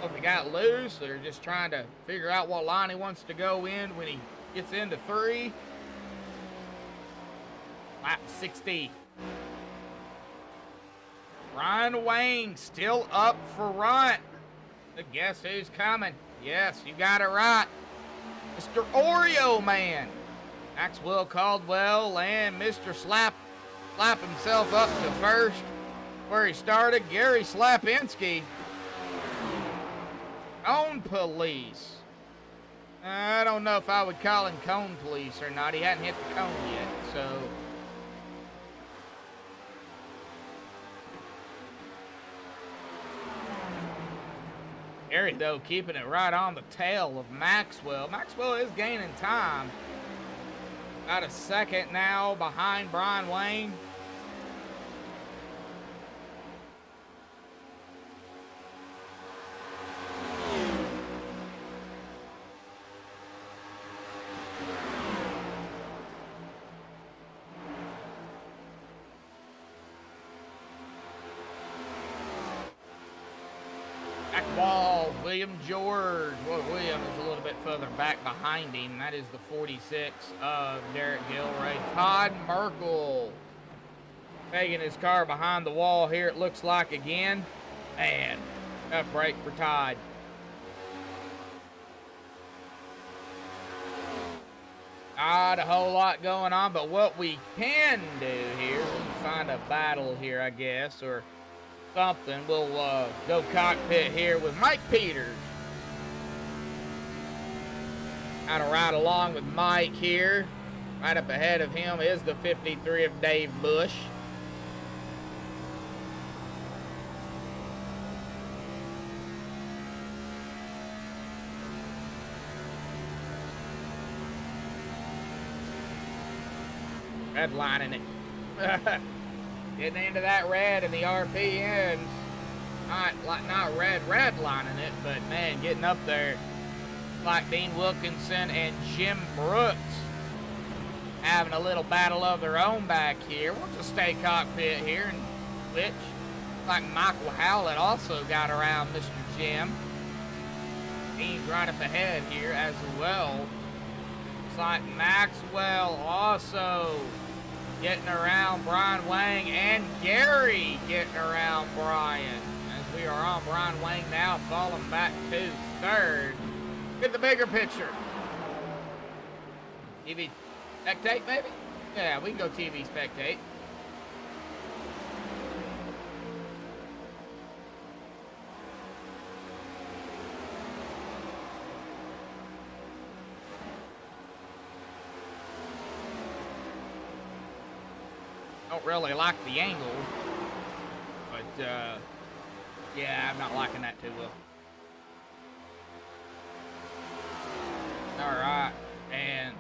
If he got loose, they're just trying to figure out what line he wants to go in when he gets into 3. Lap 60. Brian Wayne still up front. But guess who's coming? Yes, you got it right. Mr. Oreo Man. Maxwell Caldwell and Mr. Slap himself up to first where he started. Gary Slapinski. Cone Police. I don't know if I would call him Cone Police or not. He hadn't hit the cone yet, so. Gary, though, keeping it right on the tail of Maxwell. Maxwell is gaining time. About a second now behind Brian Wayne. Wall, William George. Well, William is a little bit further back behind him. That is the 46 of Derek Gilray. Todd Merkel taking his car behind the wall here, it looks like again. Man, tough break for Todd. Not a whole lot going on, but what we can do here, we can find a battle here, I guess, or something. We'll go cockpit here with Mike Peters. Got to ride along with Mike here. Right up ahead of him is the 53 of Dave Bush. Redlining it. Getting into that red and the RPMs. Not redlining it, but man, getting up there. Like Dean Wilkinson and Jim Brooks having a little battle of their own back here. We'll just stay cockpit here and switch. Like Michael Howlett also got around Mr. Jim. Dean's right up ahead here as well. Looks like Maxwell also getting around Brian Wang, and Gary getting around Brian. As we are on Brian Wang now, falling back to third. Get the bigger picture. TV spectate, maybe? Yeah, we can go TV spectate. Don't really like the angle, but yeah, I'm not liking that too well. All right, and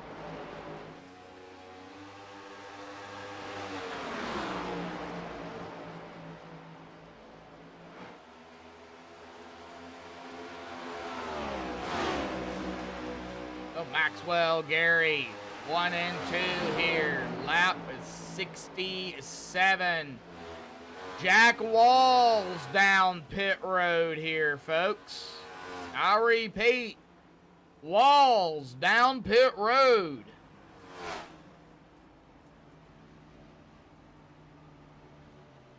so Maxwell, Gary, 1 and 2 here. Lap is 67. Jack Walls down pit road here, folks. I repeat, Walls down pit road.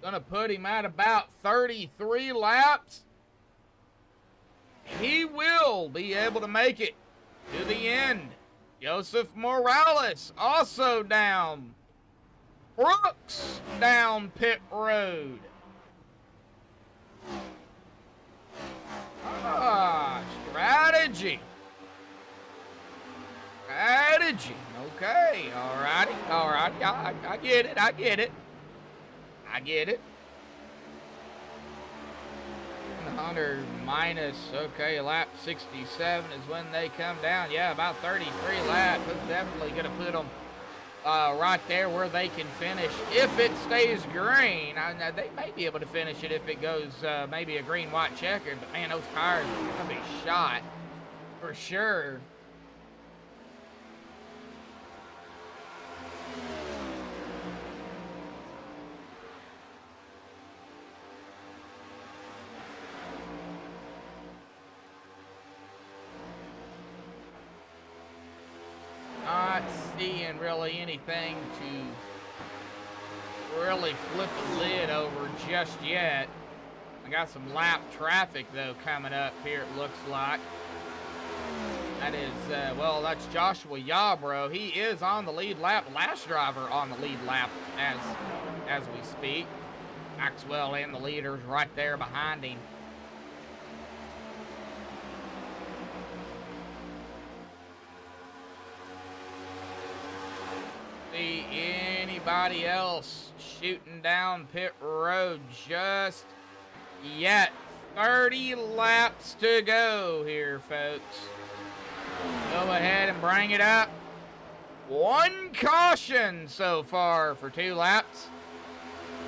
Gonna put him at about 33 laps. He will be able to make it to the end. Joseph Morales also down. Brooks down pit road. Strategy. Okay, alrighty. I get it. Hunter minus, okay, lap 67 is when they come down. Yeah, about 33 laps. That's definitely going to put them right there where they can finish. If it stays green, they may be able to finish it if it goes maybe a green-white checker. But, man, those tires are going to be shot for sure. Not seeing really anything to really flip the lid over just yet. I got some lap traffic though coming up here, it looks like. That is, well, that's Joshua Yarbrough. He is on the lead lap, last driver on the lead lap as we speak. Maxwell and the leaders right there behind him. See anybody else shooting down pit road just yet? 30 laps to go here, folks. Go ahead and bring it up. One caution so far for 2 laps.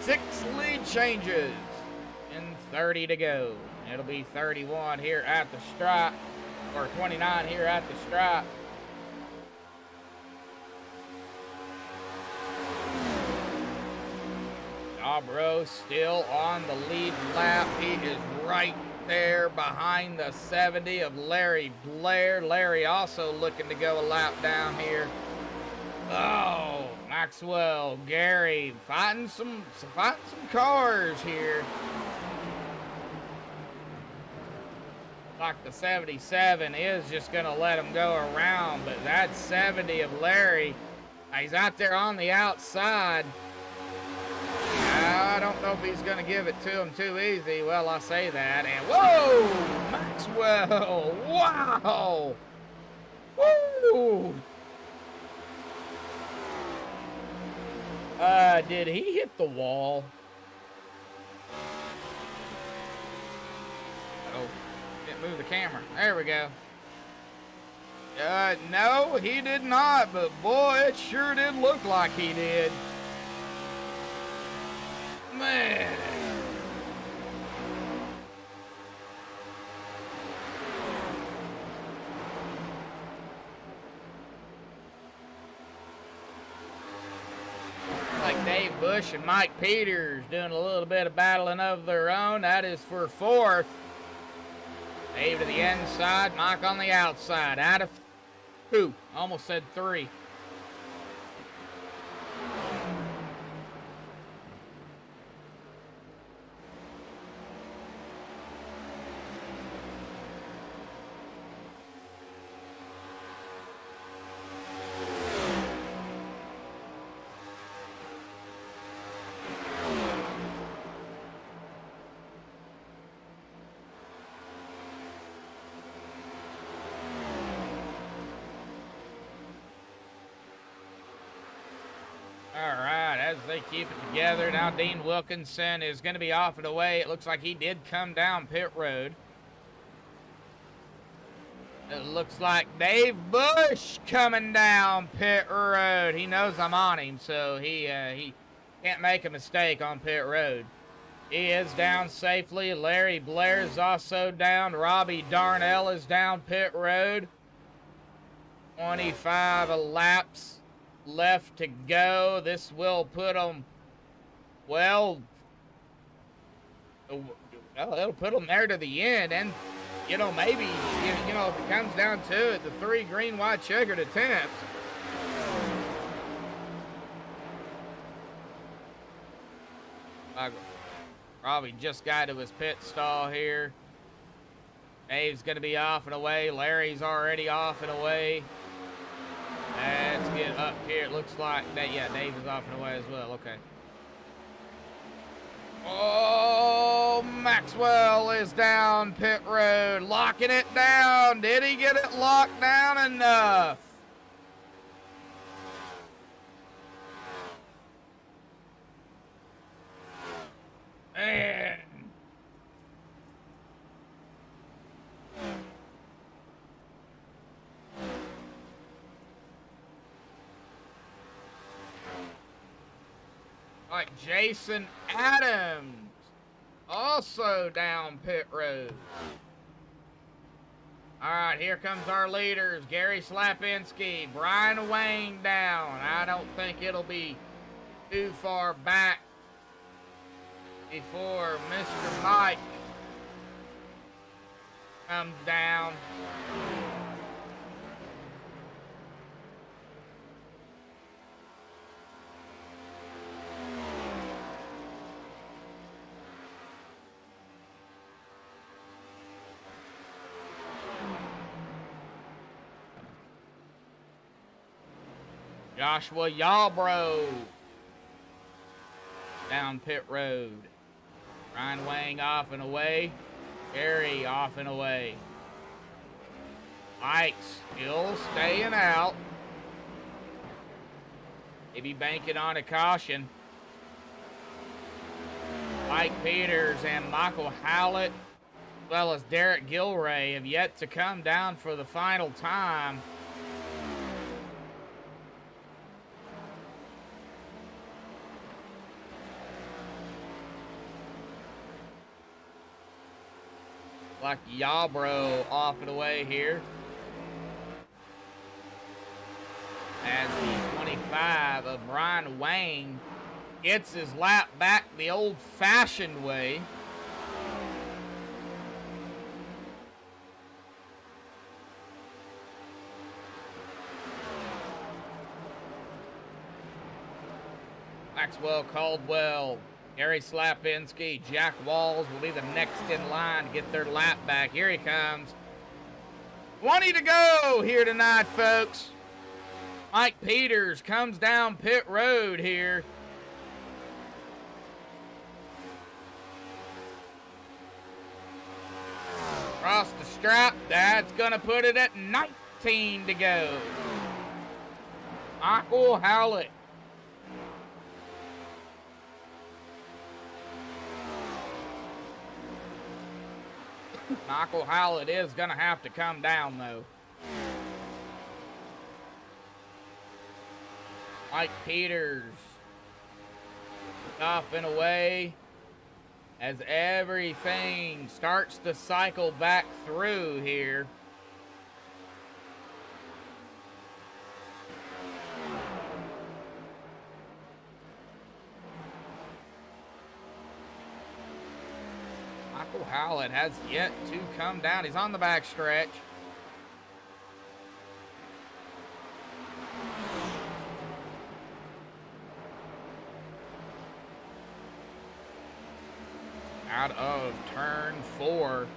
6 lead changes and 30 to go. It'll be 31 here at the stripe, or 29 here at the stripe. Yarbrough still on the lead lap. He is right there behind the 70 of Larry Blair. Larry also looking to go a lap down here. Oh, Maxwell, Gary fighting some cars here. Like the 77 is just gonna let him go around, but that 70 of Larry, he's out there on the outside. I don't know if he's going to give it to him too easy. Well, I say that. And whoa, Maxwell. Wow. Woo. Did he hit the wall? Oh, didn't move the camera. There we go. No, he did not, but boy, it sure did look like he did. Man. Like Dave Bush and Mike Peters doing a little bit of battling of their own. That is for 4th. Dave to the inside, Mike on the outside. Out of 2. Almost said 3. All right, as they keep it together, now Dean Wilkinson is going to be off and away. It looks like he did come down pit road. It looks like Dave Bush coming down pit road. He knows I'm on him, so he can't make a mistake on pit road. He is down safely. Larry Blair is also down. Robbie Darnell is down pit road. 25 laps left to go. This will put them, well, it'll put them there to the end. And, you know, maybe, you know, if it comes down to it, the 3 green, white, checkered attempts. Probably just got to his pit stall here. Dave's going to be off and away. Larry's already off and away. Let's get up here. It looks like that. Yeah, Dave is off and away as well. Okay. Oh, Maxwell is down pit road, locking it down. Did he get it locked down enough? Man. Like Jason Adams, also down pit road. All right, here comes our leaders. Gary Slapinski, Brian Wayne down. I don't think it'll be too far back before Mr. Mike comes down. Joshua Yarbrough down pit road. Ryan Wang off and away. Gary off and away. Mike still staying out. Maybe banking on a caution. Mike Peters and Michael Hallett, as well as Derek Gilray, have yet to come down for the final time. Like Yarbrough off and away here. As the 25 of Brian Wang gets his lap back the old-fashioned way. Maxwell Caldwell, Gary Slapinski, Jack Walls will be the next in line to get their lap back. Here he comes. 20 to go here tonight, folks. Mike Peters comes down pit road here. Across the stripe, that's going to put it at 19 to go. Michael Howlett. Michael Howlett is going to have to come down, though. Mike Peters off and away as everything starts to cycle back through here. Michael Howlett has yet to come down. He's on the back stretch. Out of turn 4.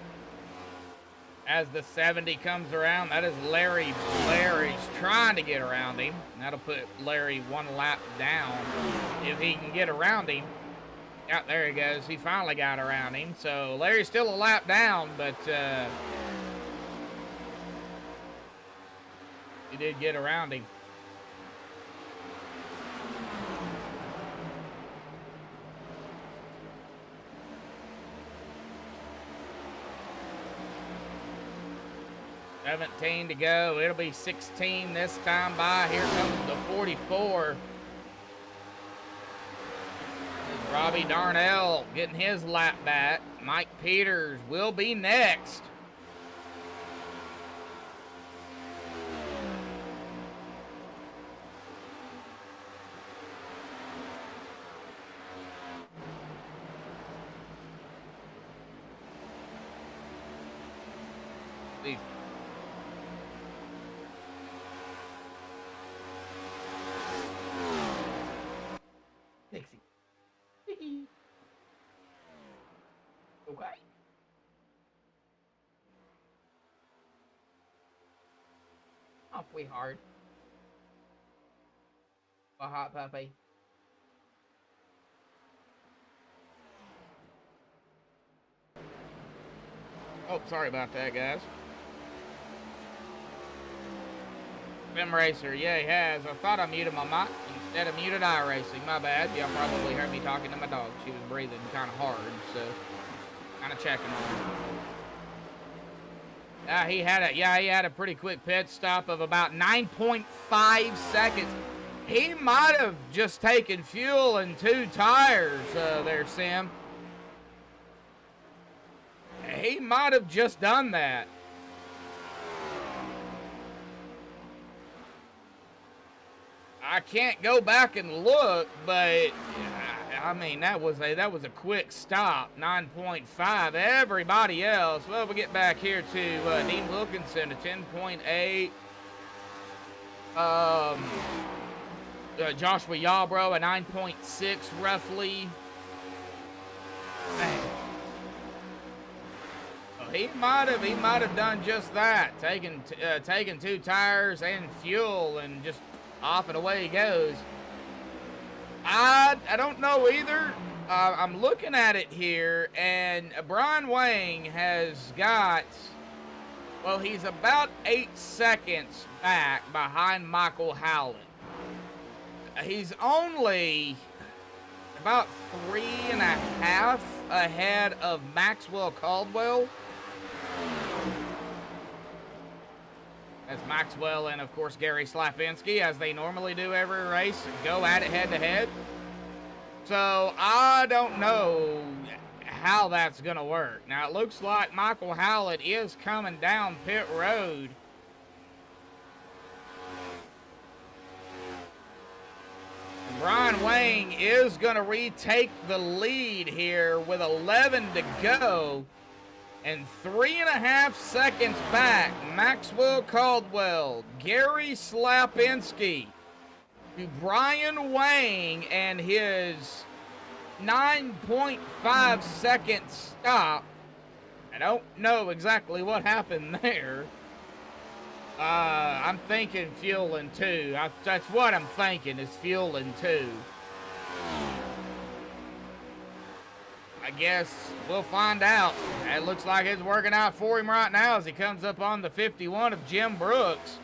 As the 70 comes around, that is Larry Blair. He's trying to get around him. That'll put Larry one lap down if he can get around him. Yeah, there he goes. He finally got around him. So Larry's still a lap down, but he did get around him. $17 to go. It'll be 16 this time by. Here comes the 44. Robbie Darnell getting his lap back. Mike Peters will be next. Dixie. Okay. Awfully hard. A hot puppy. Oh, sorry about that, guys. Sim Racer, yeah, he has. I thought I muted my mic instead of muted iRacing. My bad. Y'all probably heard me talking to my dog. She was breathing kind of hard, so kind of checking on her. He had a pretty quick pit stop of about 9.5 seconds. He might have just taken fuel and 2 tires there, Sim. He might have just done that. I can't go back and look, but I mean that was a quick stop. 9.5. Everybody else. Well, we get back here to Dean Wilkinson, a 10.8. Joshua Yarbrough, a 9.6 roughly. Man. He might have done just that, taking 2 tires and fuel and just Off and away he goes. I don't know either. I'm looking at it here, and Brian Wang has got, well, he's about 8 seconds back behind Michael Howlett. He's only about 3.5 ahead of Maxwell Caldwell. That's Maxwell and, of course, Gary Slapinski, as they normally do every race, go at it head-to-head. So, I don't know how that's going to work. Now, it looks like Michael Howlett is coming down pit road. And Brian Wang is going to retake the lead here with 11 to go. And 3.5 seconds back, Maxwell Caldwell, Gary Slapinski, to Brian Wang and his 9.5 second stop. I don't know exactly what happened there. I'm thinking fueling 2. That's what I'm thinking, is fueling 2. I guess we'll find out. It looks like it's working out for him right now as he comes up on the 51 of Jim Brooks.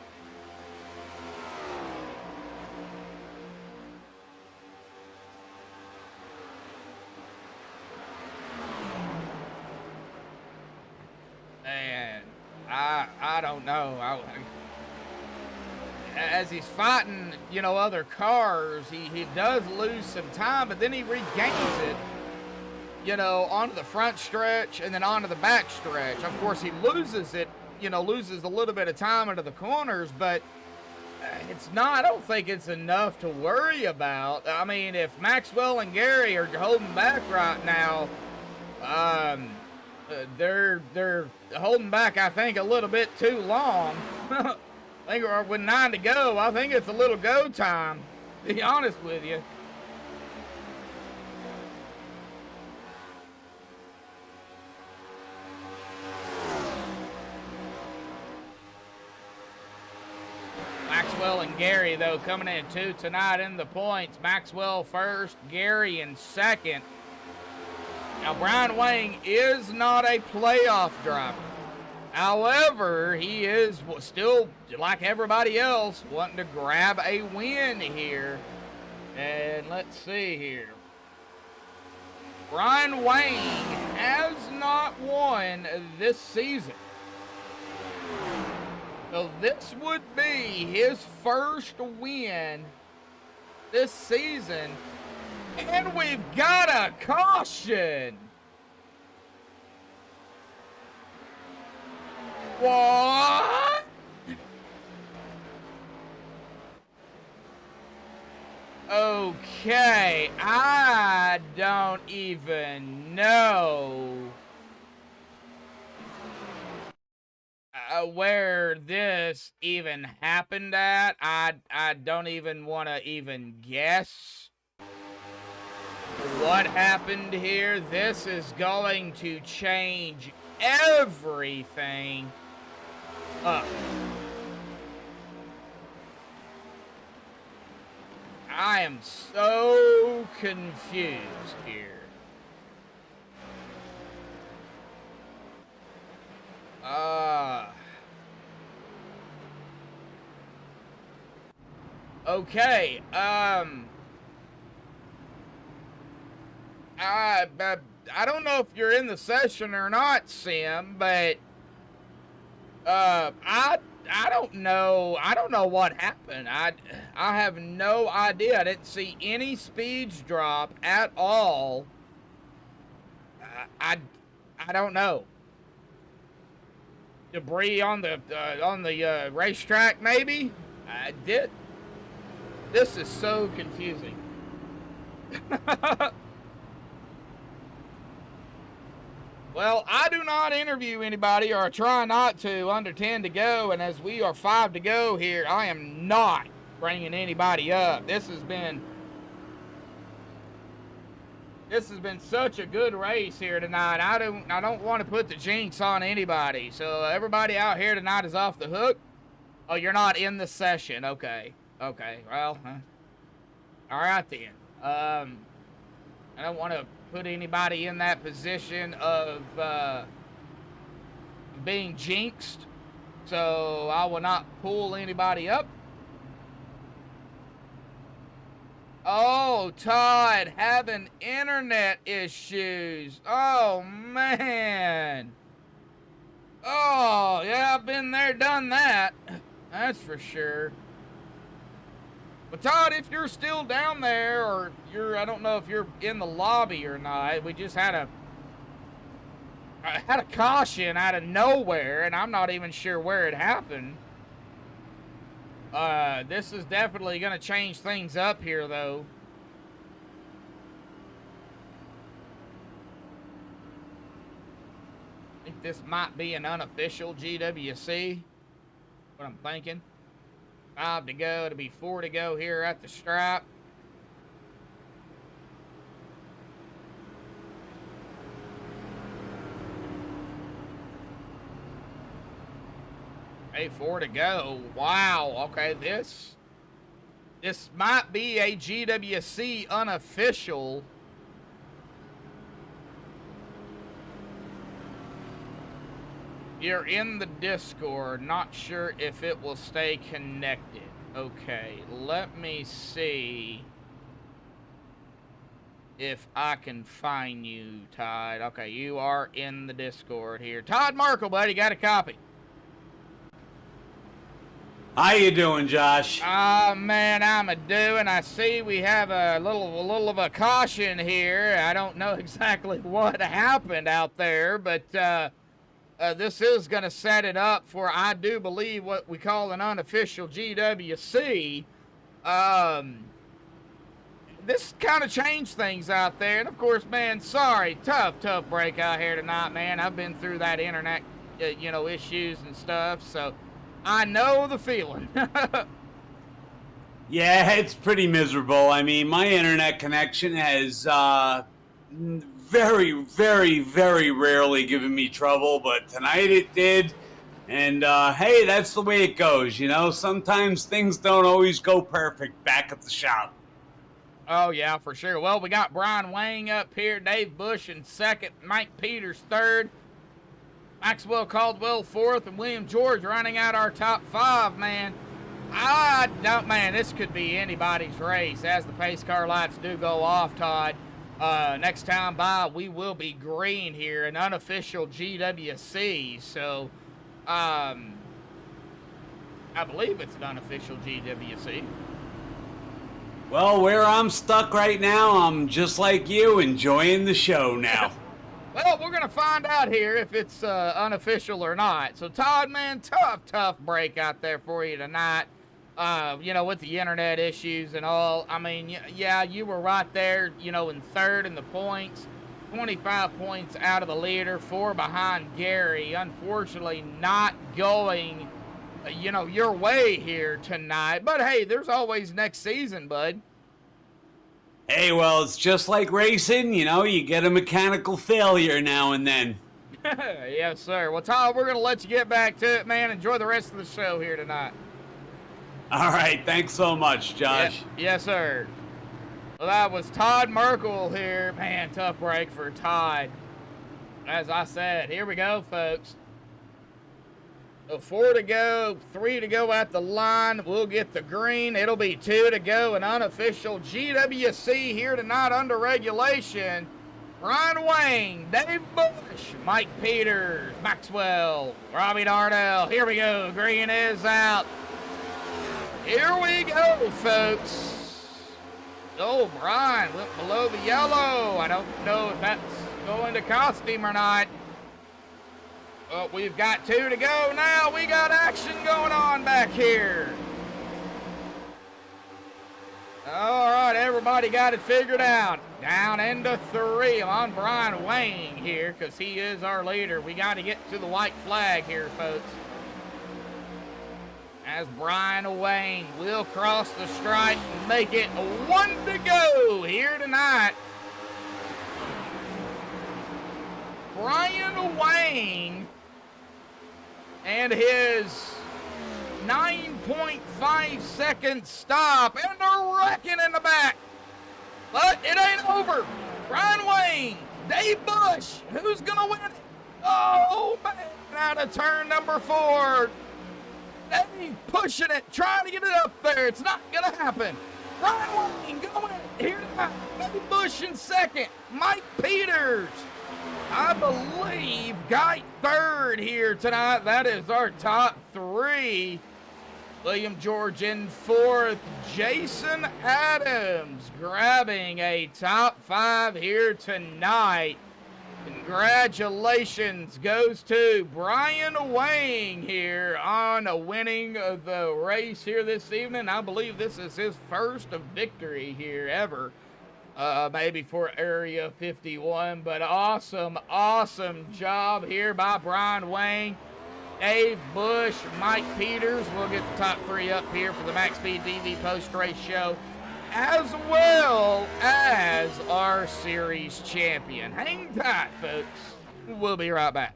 And I don't know. As he's fighting, you know, other cars, he does lose some time, but then he regains it, you know, onto the front stretch and then onto the back stretch. Of course, he loses it, you know, loses a little bit of time into the corners, but it's not, I don't think it's enough to worry about. I mean, if Maxwell and Gary are holding back right now, they're holding back, I think, a little bit too long. I think with 9 to go, I think it's a little go time, to be honest with you. Maxwell and Gary, though, coming in 2 tonight in the points. Maxwell first, Gary in second. Now, Brian Wang is not a playoff driver. However, he is still, like everybody else, wanting to grab a win here. And let's see here. Brian Wang has not won this season. So this would be his first win this season. And we've got a caution. What? Okay, I don't even know where this even happened at. I don't even want to even guess what happened here. This is going to change everything up. I am so confused here. Okay, I don't know if you're in the session or not, Sim, but I don't know. I don't know what happened. I have no idea. I didn't see any speeds drop at all. I don't know. Debris on the racetrack, maybe. I did. This is so confusing. Well, I do not interview anybody, or I try not to, under 10 to go, and as we are 5 to go here, I am not bringing anybody up. This has been such a good race here tonight. I don't want to put the jinx on anybody. So everybody out here tonight is off the hook. Oh, you're not in the session. Okay. Okay, well, all right then. I don't want to put anybody in that position of being jinxed, so I will not pull anybody up. Oh, Todd, having internet issues. Oh, man. Oh, yeah, I've been there, done that. That's for sure. But Todd, if you're still down there, or I don't know if you're in the lobby or not, we just had a caution out of nowhere, and I'm not even sure where it happened. This is definitely going to change things up here, though. I think this might be an unofficial GWC. What I'm thinking. 5 to go. It'll be 4 to go here at the stripe. Hey, 4 to go. Wow. Okay, this might be a GWC unofficial. You're in the Discord. Not sure if it will stay connected. Okay, let me see if I can find you, Todd. Okay, you are in the Discord here. Todd Merkel, buddy, got a copy. How you doing, Josh? Oh man, I'm a doing. I see we have a little of a caution here. I don't know exactly what happened out there, but this is going to set it up for, I do believe, what we call an unofficial GWC. This kind of changed things out there, and of course, man, sorry, tough break out here tonight, man. I've been through that internet, issues and stuff, so I know the feeling. Yeah, it's pretty miserable. I mean, my internet connection has very, very, very rarely given me trouble, but tonight it did. And hey, that's the way it goes, Sometimes things don't always go perfect back at the shop. Oh, yeah, for sure. Well, we got Brian Wang up here, Dave Bush in second, Mike Peters third, Maxwell Caldwell fourth, and William George running out our top 5, man. This could be anybody's race as the pace car lights do go off, Todd. Next time by, we will be green here, an unofficial GWC. So, I believe it's an unofficial GWC. Well, where I'm stuck right now, I'm just like you, enjoying the show now. Well, we're going to find out here if it's unofficial or not. So, Todd, man, tough break out there for you tonight. With the internet issues and all. I mean, yeah, you were right there, in third in the points. 25 points out of the leader, 4 behind Gary. Unfortunately, not going, your way here tonight. But, hey, there's always next season, bud. Hey, well, it's just like racing, you get a mechanical failure now and then. Yes, sir. Well, Todd, we're going to let you get back to it, man. Enjoy the rest of the show here tonight. All right, thanks so much, Josh. Yes, sir. Well, that was Todd Merkel here. Man, tough break for Todd. As I said, here we go, folks. So 4 to go, 3 to go at the line. We'll get the green. It'll be 2 to go. An unofficial GWC here tonight under regulation. Brian Wang, Dave Bush, Mike Peters, Maxwell, Robbie Darnell. Here we go. Green is out. Here we go, folks. Oh, Brian went below the yellow. I don't know if that's going to cost him or not. Well, we've got 2 to go now. We got action going on back here. All right, everybody got it figured out. Down into 3 on Brian Wang here because he is our leader. We got to get to the white flag here, folks. As Brian Wang will cross the stripe and make it 1 to go here tonight. Brian Wang and his 9.5 second stop, and they're wrecking in the back. But it ain't over. Brian Wayne, Dave Bush, who's gonna win it? Oh man, out of turn number 4. Dave pushing it, trying to get it up there. It's not gonna happen. Brian Wayne going here tonight. Dave Bush in second. Mike Peters, I believe, got third here tonight. That is our top 3. William George in 4th. Jason Adams grabbing a top 5 here tonight. Congratulations goes to Brian Wayne here on winning the race here this evening. I believe this is his first victory here ever. Maybe for Area 51, but awesome job here by Brian Wayne. Dave Bush, Mike Peters. We'll get the top 3 up here for the MaxspeedTV post-race show, as well as our series champion. Hang tight, folks. We'll be right back.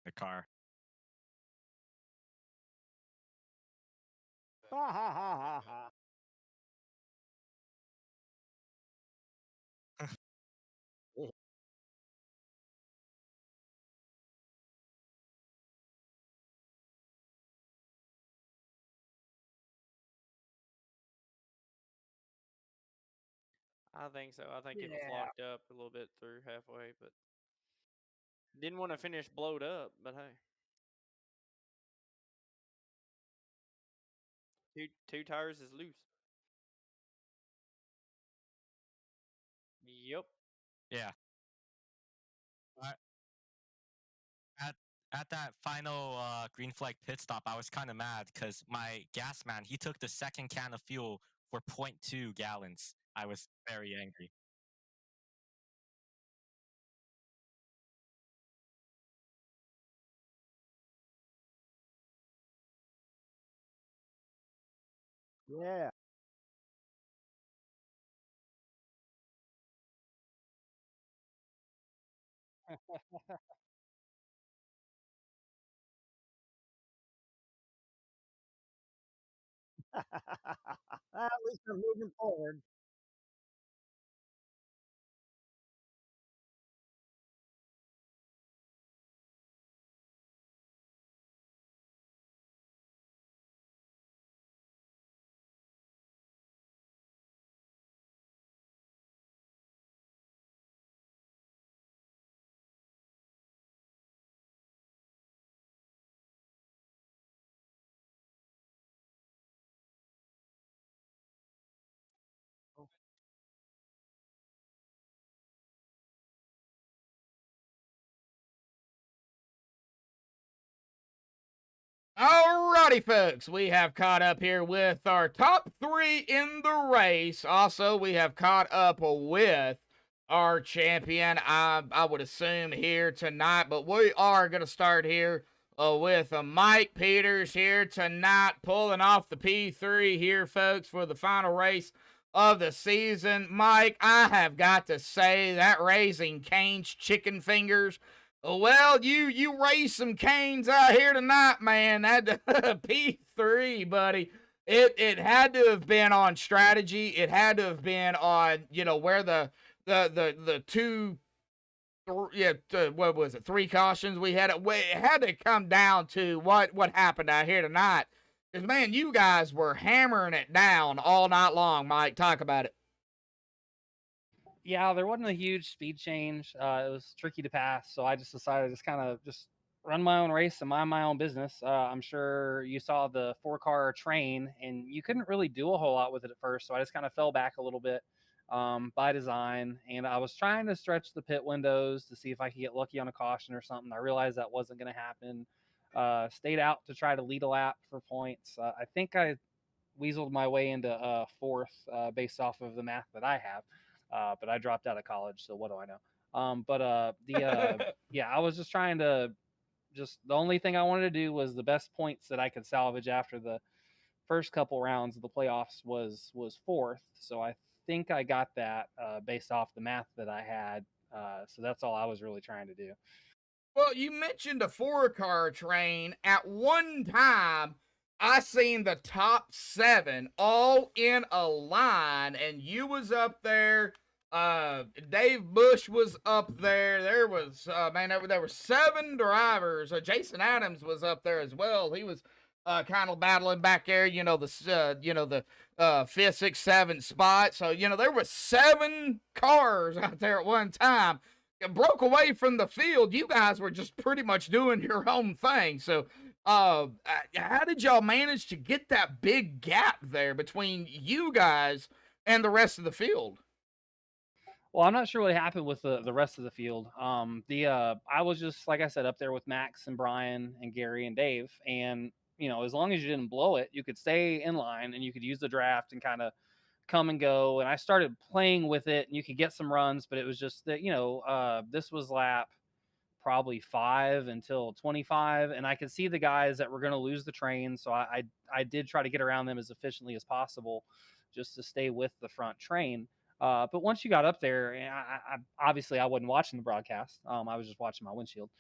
The car. Ha ha ha ha ha. I think so. I think it was Yeah. locked up a little bit through halfway, but didn't want to finish blowed up. But hey, two tires is loose. Yep. Yeah. I- At at that final green flag pit stop, I was kind of mad because my gas man, he took the second can of fuel for 0.2 gallons. I was very angry. Yeah. At least they're moving forward. Alrighty, folks, we have caught up here with our top 3 in the race. Also, we have caught up with our champion, I would assume, here tonight. But we are going to start here with Mike Peters here tonight, pulling off the P3 here, folks, for the final race of the season. Mike, I have got to say that Raising Cane's chicken fingers. Well, you raised some canes out here tonight, man. That P3, buddy. It had to have been on strategy. It had to have been on, where the two, what was it, 3 cautions we had. It had to come down to what happened out here tonight. Because, man, you guys were hammering it down all night long, Mike. Talk about it. Yeah, there wasn't a huge speed change. It was tricky to pass, so I just decided to just kind of just run my own race and mind my own business. I'm sure you saw the 4-car train, and you couldn't really do a whole lot with it at first, so I just kind of fell back a little bit. by design, and I was trying to stretch the pit windows to see if I could get lucky on a caution or something. I realized that wasn't going to happen. Stayed out to try to lead a lap for points. I think I weaseled my way into fourth based off of the math that I have, but I dropped out of college, so what do I know? Yeah, I was just trying to the only thing I wanted to do was the best points that I could salvage after the first couple rounds of the playoffs was fourth. So I think I got that based off the math that I had. So that's all I was really trying to do. Well, you mentioned a 4-car train. At one time, I seen the top 7 all in a line, and you was up there. Dave Bush was up there. There was there were 7 drivers. Jason Adams was up there as well. He was kind of battling back there. The 5th, 6th, 7th spot. So there was 7 cars out there at one time. Broke away from the field. You guys were just pretty much doing your own thing. So, how did y'all manage to get that big gap there between you guys and the rest of the field? Well, I'm not sure what happened with the rest of the field. I was just, like I said, up there with Max and Brian and Gary and Dave, and as long as you didn't blow it, you could stay in line and you could use the draft and kind of come and go. And I started playing with it, and you could get some runs, but it was just that this was lap probably 5 until 25, and I could see the guys that were going to lose the train, so I did try to get around them as efficiently as possible, just to stay with the front train. But once you got up there, I obviously I wasn't watching the broadcast. I was just watching my windshield.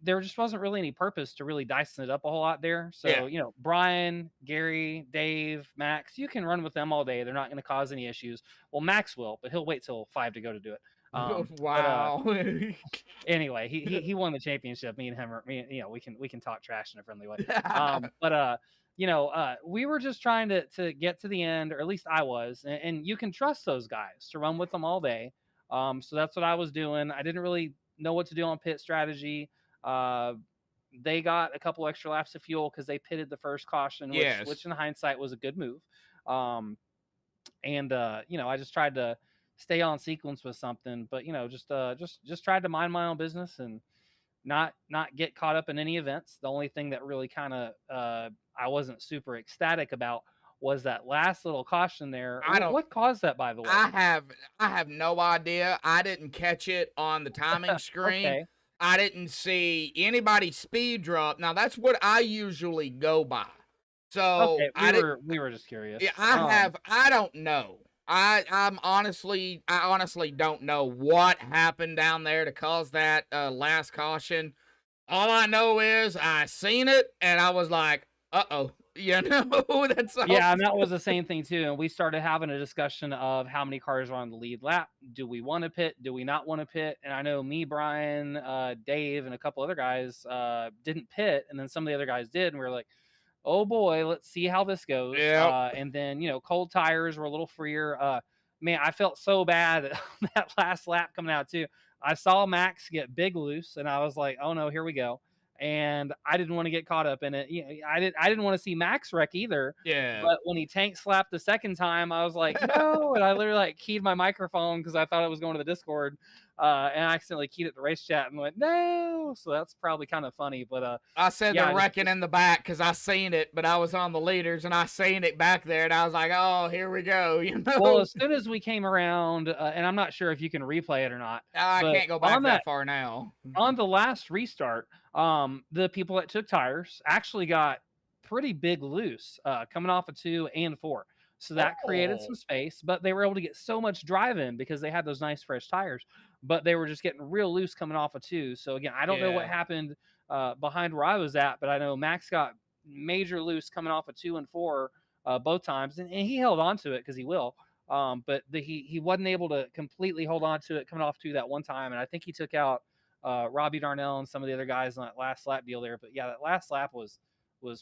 There just wasn't really any purpose to really dicing it up a whole lot there. So, Yeah. Brian, Gary, Dave, Max, you can run with them all day. They're not going to cause any issues. Well, Max will, but he'll wait till 5 to go to do it. Wow. Anyway, he won the championship. Me and him are, we can talk trash in a friendly way. We were just trying to get to the end, or at least I was, and you can trust those guys to run with them all day. So that's what I was doing. I didn't really know what to do on pit strategy. They got a couple extra laps of fuel because they pitted the first caution, which in hindsight was a good move. I just tried to stay on sequence with something, but just tried to mind my own business and not get caught up in any events. The only thing that really kind of I wasn't super ecstatic about was that last little caution there. What caused that, by the way? I have no idea. I didn't catch it on the timing screen. Okay. I didn't see anybody speed drop. Now that's what I usually go by. So okay, we were just curious. Yeah, I don't know. I honestly don't know what happened down there to cause that last caution. All I know is I seen it and I was like, uh-oh. That's all. Yeah, and that was the same thing too. And we started having a discussion of how many cars are on the lead lap. Do we want to pit? Do we not want to pit? And I know me, Brian, Dave, and a couple other guys didn't pit, and then some of the other guys did, and we were like, oh boy, let's see how this goes. Yep. And then cold tires were a little freer. Man, I felt so bad that last lap coming out too. I saw Max get big loose, and I was like, oh no, here we go. And I didn't want to get caught up in it. I didn't want to see Max wreck either. Yeah. But when he tank slapped the second time, I was like, no. And I literally keyed my microphone because I thought it was going to the Discord. And I accidentally keyed it to race chat and went, no. So that's probably kind of funny. But I said the wrecking in the back because I seen it, but I was on the leaders and I seen it back there, and I was like, oh, here we go. Well, as soon as we came around, and I'm not sure if you can replay it or not. I can't go back that far now. On the last restart, the people that took tires actually got pretty big loose coming off of 2 and 4. So that created some space, but they were able to get so much drive in because they had those nice fresh tires, but they were just getting real loose coming off of 2. So again, I don't know what happened behind where I was at, but I know Max got major loose coming off of 2 and 4 both times, and he held on to it because he will. But he wasn't able to completely hold on to it coming off 2 that one time, and I think he took out Robbie Darnell and some of the other guys on that last lap deal there. But yeah, that last lap was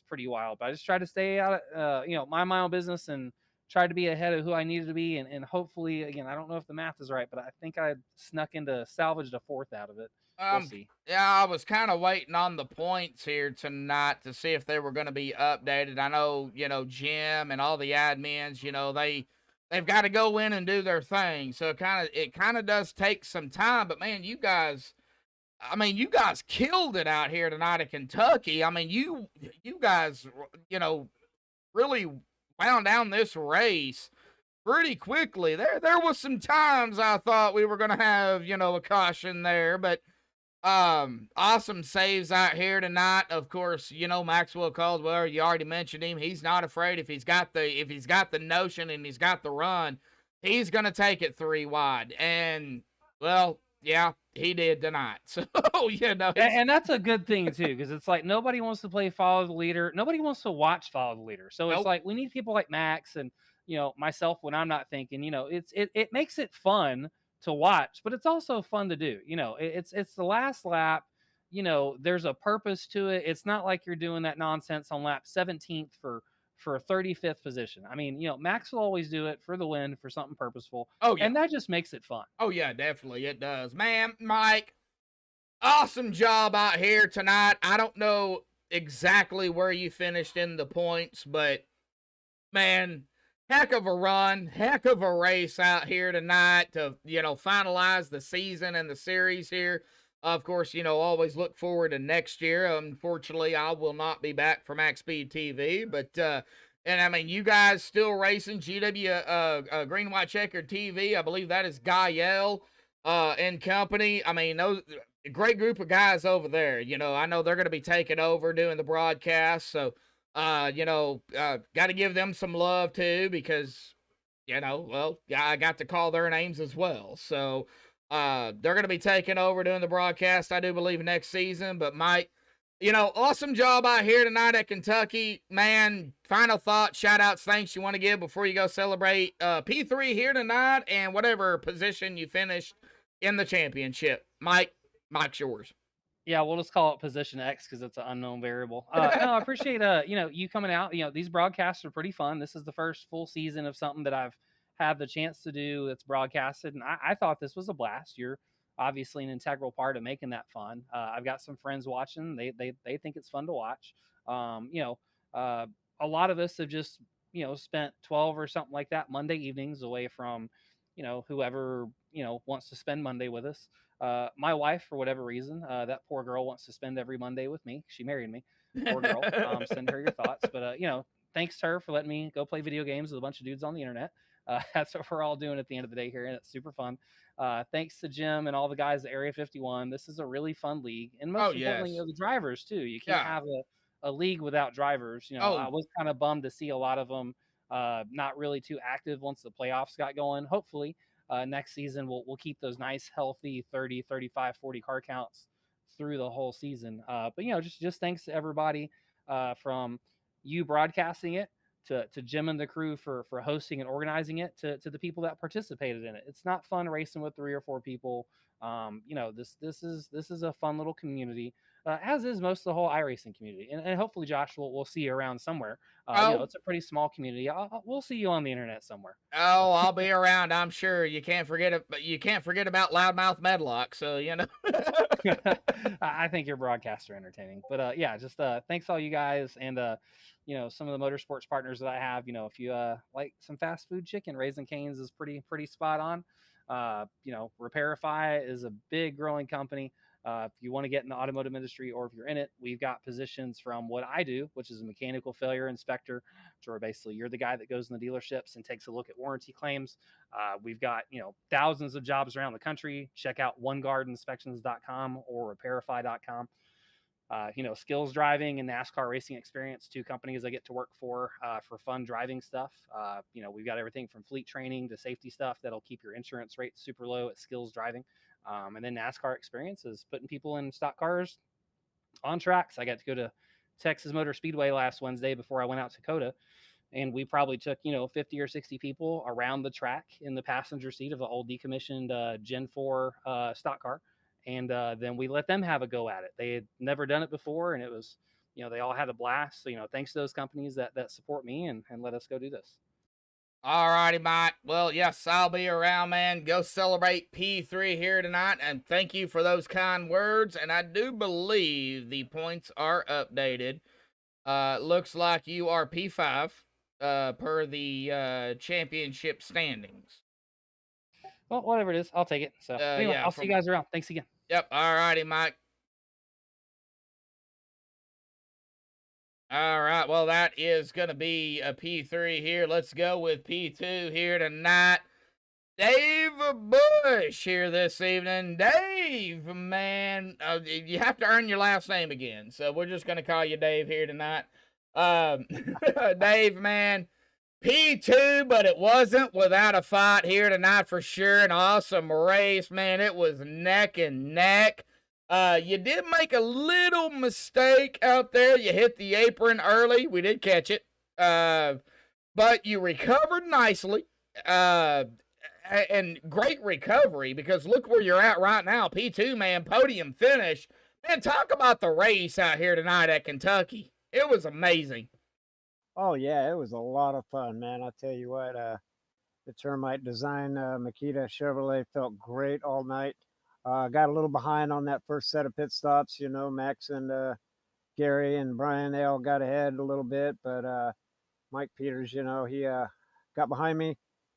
pretty wild. But I just tried to stay out of, mind my own business and tried to be ahead of who I needed to be. And hopefully, again, I don't know if the math is right, but I think I snuck into salvaged a 4th out of it. we'll see. Yeah, I was kind of waiting on the points here tonight to see if they were going to be updated. I know, Jim and all the admins, they've got to go in and do their thing. So it kind of does take some time, but man, you guys killed it out here tonight at Kentucky. I mean, you guys, really wound down this race pretty quickly. There was some times I thought we were going to have, a caution there, but awesome saves out here tonight. Of course, Maxwell Caldwell, you already mentioned him. He's not afraid if he's got the notion and he's got the run, he's going to take it 3 wide. And well, yeah, he did tonight. So, and that's a good thing too, because it's like nobody wants to play follow the leader. Nobody wants to watch follow the leader. So it's Nope. like we need people like Max and myself when I'm not thinking. It makes it fun to watch, but it's also fun to do. It's the last lap. There's a purpose to it. It's not like you're doing that nonsense on lap 17th for 35th position. I mean, Max will always do it for the win, for something purposeful. Oh, yeah. And that just makes it fun. Oh, yeah, definitely. It does. Man, Mike, awesome job out here tonight. I don't know exactly where you finished in the points, but man, heck of a run, heck of a race out here tonight to, finalize the season and the series here. Of course, always look forward to next year. Unfortunately, I will not be back for MaxspeedTV, but, and I mean, you guys still racing GW, Green White Checker TV. I believe that is Gael, and company. I mean, those great group of guys over there. I know they're going to be taking over doing the broadcast. So, got to give them some love too, because, well, I got to call their names as well. So, they're going to be taking over doing the broadcast, I do believe, next season. But Mike, awesome job out here tonight at Kentucky. Man, final thoughts, shout outs, thanks you want to give before you go celebrate P3 here tonight and whatever position you finished in the championship. Mike's yours. Yeah, we'll just call it position X because it's an unknown variable. No, I appreciate you coming out. These broadcasts are pretty fun. This is the first full season of something that I've had the chance to do that's broadcasted, and I thought this was a blast. You're obviously an integral part of making that fun. I've got some friends watching. They think it's fun to watch. A lot of us have just spent 12 or something like that Monday evenings away from whoever wants to spend Monday with us. My wife, for whatever reason, that poor girl wants to spend every Monday with me. She married me. Poor girl. Send her your thoughts. But, thanks to her for letting me go play video games with a bunch of dudes on the internet. That's what we're all doing at the end of the day here, and it's super fun. Thanks to Jim and all the guys at Area 51. This is a really fun league. And most importantly, the drivers, too. You can't have a league without drivers. I was kind of bummed to see a lot of them not really too active once the playoffs got going. Hopefully, next season we'll keep those nice healthy 30 35 40 car counts through the whole season. But just thanks to everybody, from you broadcasting it to Jim and the crew for hosting and organizing it, to the people that participated in it. It's not fun racing with 3 or 4 people. This is a fun little community, as is most of the whole iRacing community. And hopefully, Josh, we'll see you around somewhere. It's a pretty small community. We'll see you on the internet somewhere. Oh, I'll be around, I'm sure. You can't forget about Loudmouth Medlock. So I think your broadcasts are entertaining. But just thanks all you guys, and some of the motorsports partners that I have. If you like some fast food chicken, Raising Cane's is pretty spot on. Repairify is a big growing company. If you want to get in the automotive industry, or if you're in it, we've got positions from what I do, which is a mechanical failure inspector, to where basically you're the guy that goes in the dealerships and takes a look at warranty claims. We've got, thousands of jobs around the country. Check out oneguardinspections.com or repairify.com. Skills driving and NASCAR racing experience, 2 companies I get to work for fun driving stuff. We've got everything from fleet training to safety stuff that'll keep your insurance rates super low at skills driving. And then NASCAR experience is putting people in stock cars on tracks. I got to go to Texas Motor Speedway last Wednesday before I went out to COTA, and we probably took 50 or 60 people around the track in the passenger seat of an old decommissioned Gen 4 stock car. And then we let them have a go at it. They had never done it before, and it was, they all had a blast. So, thanks to those companies that support me and let us go do this. All righty, Mike. Well, yes, I'll be around, man. Go celebrate P3 here tonight, and thank you for those kind words. And I do believe the points are updated. Looks like you are P5 per the championship standings. Well, whatever it is, I'll take it. So anyway, Yeah, I'll see you guys around. Thanks again. Yep. All righty, Mike. All right. Well, that is going to be a P3 here. Let's go with P2 here tonight. Dave Bush here this evening. Dave, man, you have to earn your last name again. So we're just going to call you Dave here tonight. Dave, man, P2, but it wasn't without a fight here tonight for sure. An awesome race, man. It was neck and neck. You did make a little mistake out there. You hit the apron early. We did catch it. But you recovered nicely. And great recovery, because look where you're at right now. P2, man, podium finish. Man, talk about the race out here tonight at Kentucky. It was amazing. Oh yeah, it was a lot of fun, man. I'll tell you what, the Termite Design Makita Chevrolet felt great all night. Got a little behind on that first set of pit stops. You know, Max and Gary and Brian, they all got ahead a little bit, but Mike Peters, you know, he got behind me,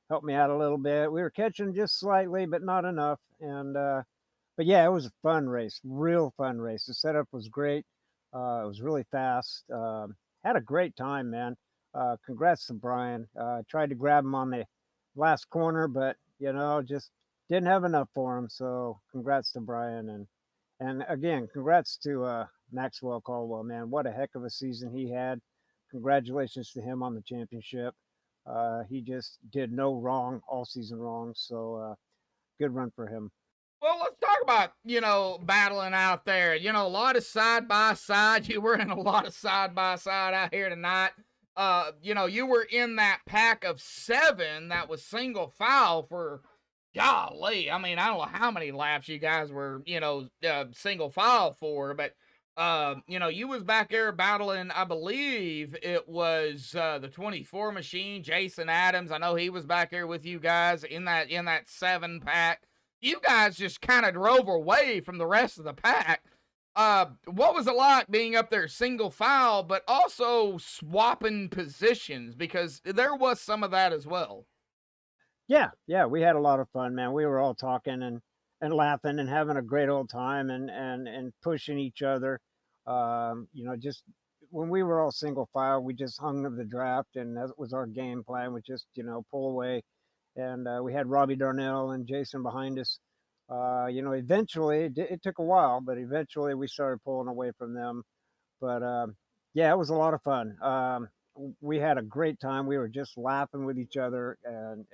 helped me out a little bit. We were catching just slightly, but not enough. And but yeah, it was a fun race, real fun race. The setup was great. It was really fast. Had a great time, man. Congrats to Brian. Tried to grab him on the last corner, but you know, just didn't have enough for him. So congrats to Brian, and again, congrats to Maxwell Caldwell, man. What a heck of a season he had. Congratulations to him on the championship. He just did no wrong all season long. So good run for him. Well, let's talk about, battling out there. A lot of side by side. You were in a lot of side by side out here tonight. You were in that pack of 7 that was single file for, golly, I mean, I don't know how many laps you guys were, single file for, but, you was back there battling, I believe it was the 24 machine, Jason Adams. I know he was back there with you guys in that 7 pack. You guys just kind of drove away from the rest of the pack. What was it like being up there single file, but also swapping positions? Because there was some of that as well. Yeah, we had a lot of fun, man. We were all talking and laughing and having a great old time and pushing each other. Just when we were all single file, we just hung to the draft, and that was our game plan, was just, pull away. And we had Robbie Darnell and Jason behind us. Eventually, it took a while, but eventually we started pulling away from them. But yeah, it was a lot of fun. We had a great time. We were just laughing with each other and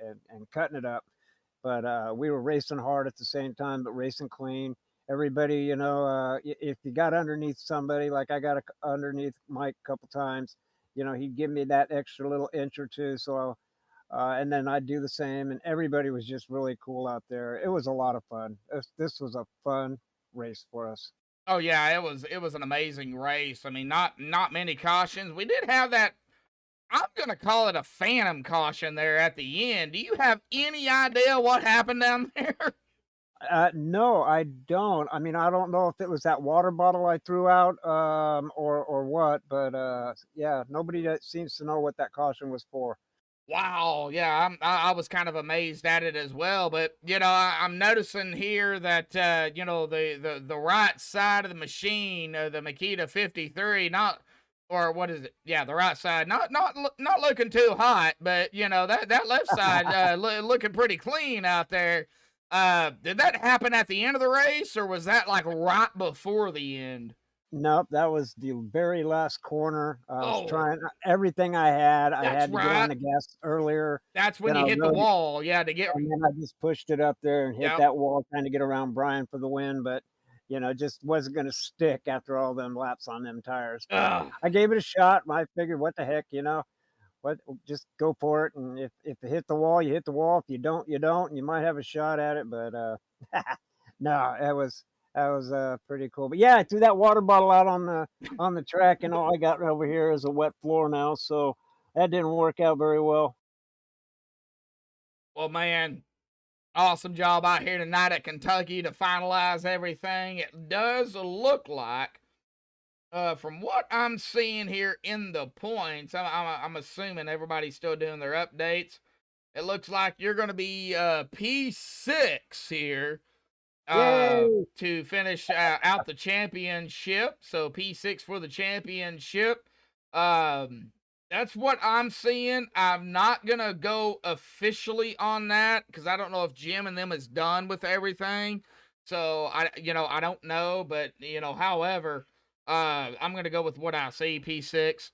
cutting it up. But we were racing hard at the same time, but racing clean. Everybody, if you got underneath somebody, like I got underneath Mike a couple times, he'd give me that extra little inch or two. So and then I'd do the same, and everybody was just really cool out there. It was a lot of fun. This was a fun race for us. Oh yeah, it was an amazing race. I mean, not many cautions. We did have that. I'm gonna call it a phantom caution there at the end. Do you have any idea what happened down there? No, I don't. I mean, I don't know if it was that water bottle I threw out, or what. But yeah, nobody that seems to know what that caution was for. Wow, yeah, I was kind of amazed at it as well. But I'm noticing here that the right side of the machine, the Makita 53, not, or what is it? Yeah, the right side, not looking too hot, but that left side looking pretty clean out there. Did that happen at the end of the race, or was that like right before the end? Nope, that was the very last corner. I was trying everything I had. I had to get on the gas earlier. That's when you hit the wall, yeah, to get. And then I just pushed it up there and hit that wall, trying to get around Brian for the win, but just wasn't going to stick after all them laps on them tires. I gave it a shot. I figured, what the heck, what? Just go for it. And if it hit the wall, you hit the wall. If you don't, you don't. And you might have a shot at it, but no, that was pretty cool. But yeah, I threw that water bottle out on the track, and all I got over here is a wet floor now, so that didn't work out very well. Well, man, awesome job out here tonight at Kentucky to finalize everything. It does look like, from what I'm seeing here in the points, I'm assuming everybody's still doing their updates. It looks like you're going to be P6 here to finish out the championship. So P6 for the championship. That's what I'm seeing. I'm not going to go officially on that because I don't know if Jim and them is done with everything. So I don't know, but however, I'm going to go with what I see, P6.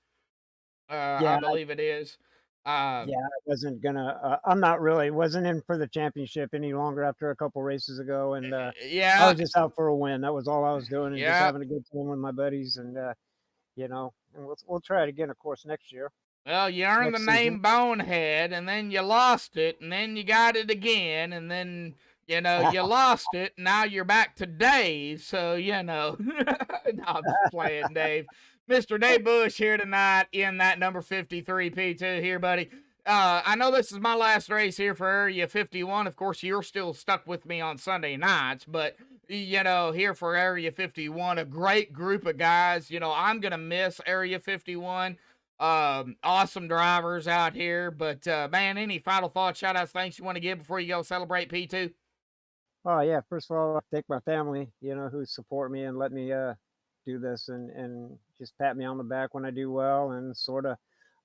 Yeah, I believe it is. yeah, I wasn't gonna. I'm not really wasn't in for the championship any longer after a couple races ago, and I Yeah, was just out for a win. That was all I was doing, and just yeah. having a good time with my buddies, and and we'll try it again, of course, next year. Well, you earned the Next name season. Bonehead, and then you lost it, and then you got it again, and then you lost it. And now you're back to Dave, so no, I'm just playing, Dave. Mr. Dave Bush here tonight in that number 53 P2 here, buddy. I know this is my last race here for Area 51. Of course, you're still stuck with me on Sunday nights, but here for Area 51, a great group of guys. I'm gonna miss Area 51. Awesome drivers out here, but man, any final thoughts, shout outs, thanks you want to give before you go celebrate P2? Oh yeah, first of all, I thank my family, who support me and let me do this and just pat me on the back when I do well and sort of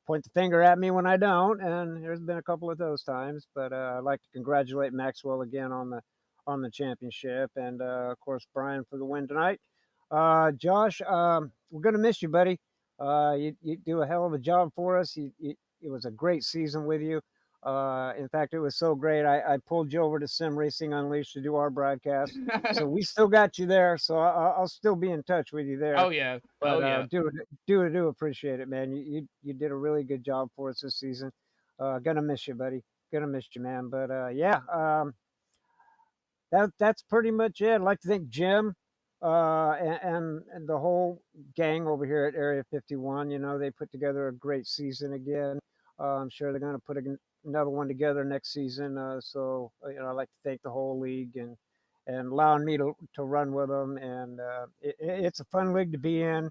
point the finger at me when I don't. And there's been a couple of those times, but I'd like to congratulate Maxwell again on the championship, and of course Brian for the win tonight. Josh, we're gonna miss you, buddy. You do a hell of a job for us. It was a great season with you. In fact, it was so great. I pulled you over to Sim Racing Unleashed to do our broadcast. So we still got you there. So I'll still be in touch with you there. Oh yeah, But yeah. do appreciate it, man. You did a really good job for us this season. Gonna miss you, buddy. Gonna miss you, man. But yeah, that's pretty much it. I'd like to thank Jim and the whole gang over here at Area 51. They put together a great season again. I'm sure they're going to put another one together next season. So I'd like to thank the whole league and allowing me to run with them. And it's a fun league to be in.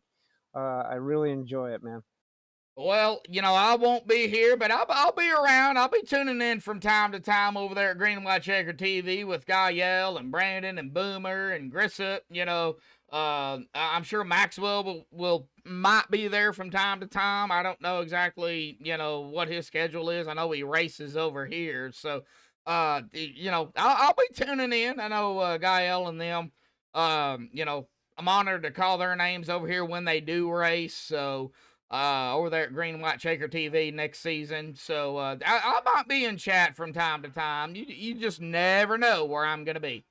I really enjoy it, man. Well, I won't be here, but I'll be around. I'll be tuning in from time to time over there at Green and White Checker TV with Gael and Brandon and Boomer and Grissup. I'm sure Maxwell might be there from time to time. I don't know exactly, what his schedule is. I know he races over here, so I'll be tuning in. I know Gael and them. I'm honored to call their names over here when they do race. So. Over there at Green and White Shaker TV next season. So I might be in chat from time to time. You just never know where I'm gonna be.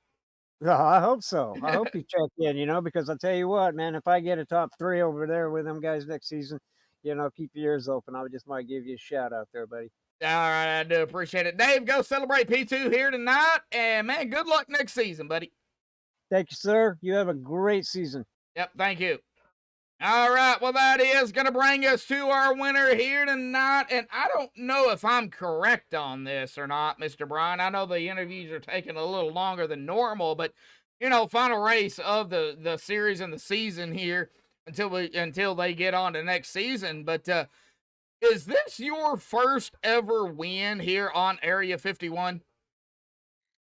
No, I hope so. I hope you check in, because I tell you what, man, if I get a top 3 over there with them guys next season, keep your ears open. I just might give you a shout out there, buddy. All right, I do appreciate it. Dave, go celebrate P2 here tonight. And man, good luck next season, buddy. Thank you, sir. You have a great season. Yep, thank you. All right, well, that is going to bring us to our winner here tonight. And I don't know if I'm correct on this or not, Mr. Brian. I know the interviews are taking a little longer than normal, but, final race of the series and the season here until they get on to next season. But is this your first ever win here on Area 51?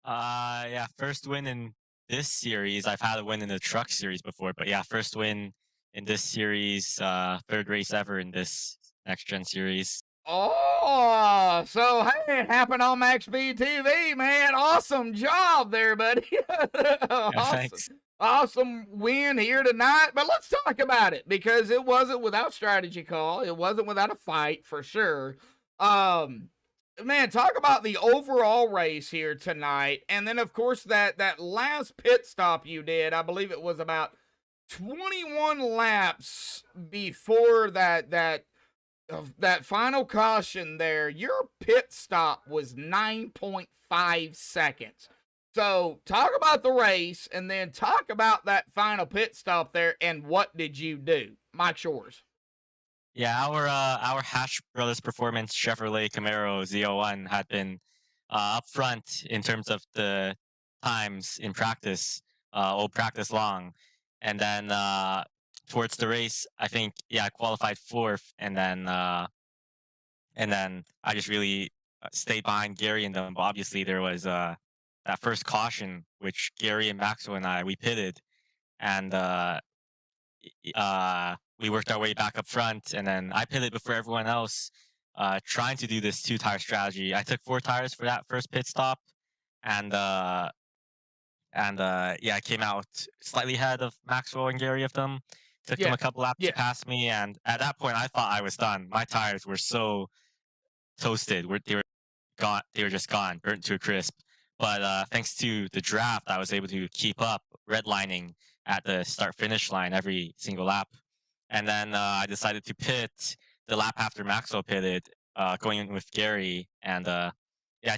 Yeah, first win in this series. I've had a win in the truck series before, but yeah, first win in this series, third race ever in this next gen series. Oh, so hey, it happened on MaxspeedTV, man. Awesome job there, buddy. Thanks. Awesome win here tonight. But let's talk about it because it wasn't without strategy call. It wasn't without a fight for sure. Man, talk about the overall race here tonight. And then of course that last pit stop you did, I believe it was about 21 laps before that final caution there. Your pit stop was 9.5 seconds. So talk about the race and then talk about that final pit stop there and what did you do? Mike Shores. Yeah, our Hatch Brothers Performance Chevrolet Camaro Z01 had been up front in terms of the times in practice, or practice long, and then towards the race, I think I qualified fourth, and then I just really stayed behind Gary and them. But obviously, there was that first caution, which Gary and Maxwell and we pitted, and we worked our way back up front, and then I pitted before everyone else, trying to do this two-tire strategy. I took 4 tires for that first pit stop, and I came out slightly ahead of Maxwell and Gary of them. Took them Yeah. a couple laps Yeah. to pass me, and at that point, I thought I was done. My tires were so toasted; they were gone. They were just gone, burnt to a crisp. But thanks to the draft, I was able to keep up redlining at the start-finish line every single lap. And then I decided to pit the lap after Maxwell pitted, going in with Gary. And I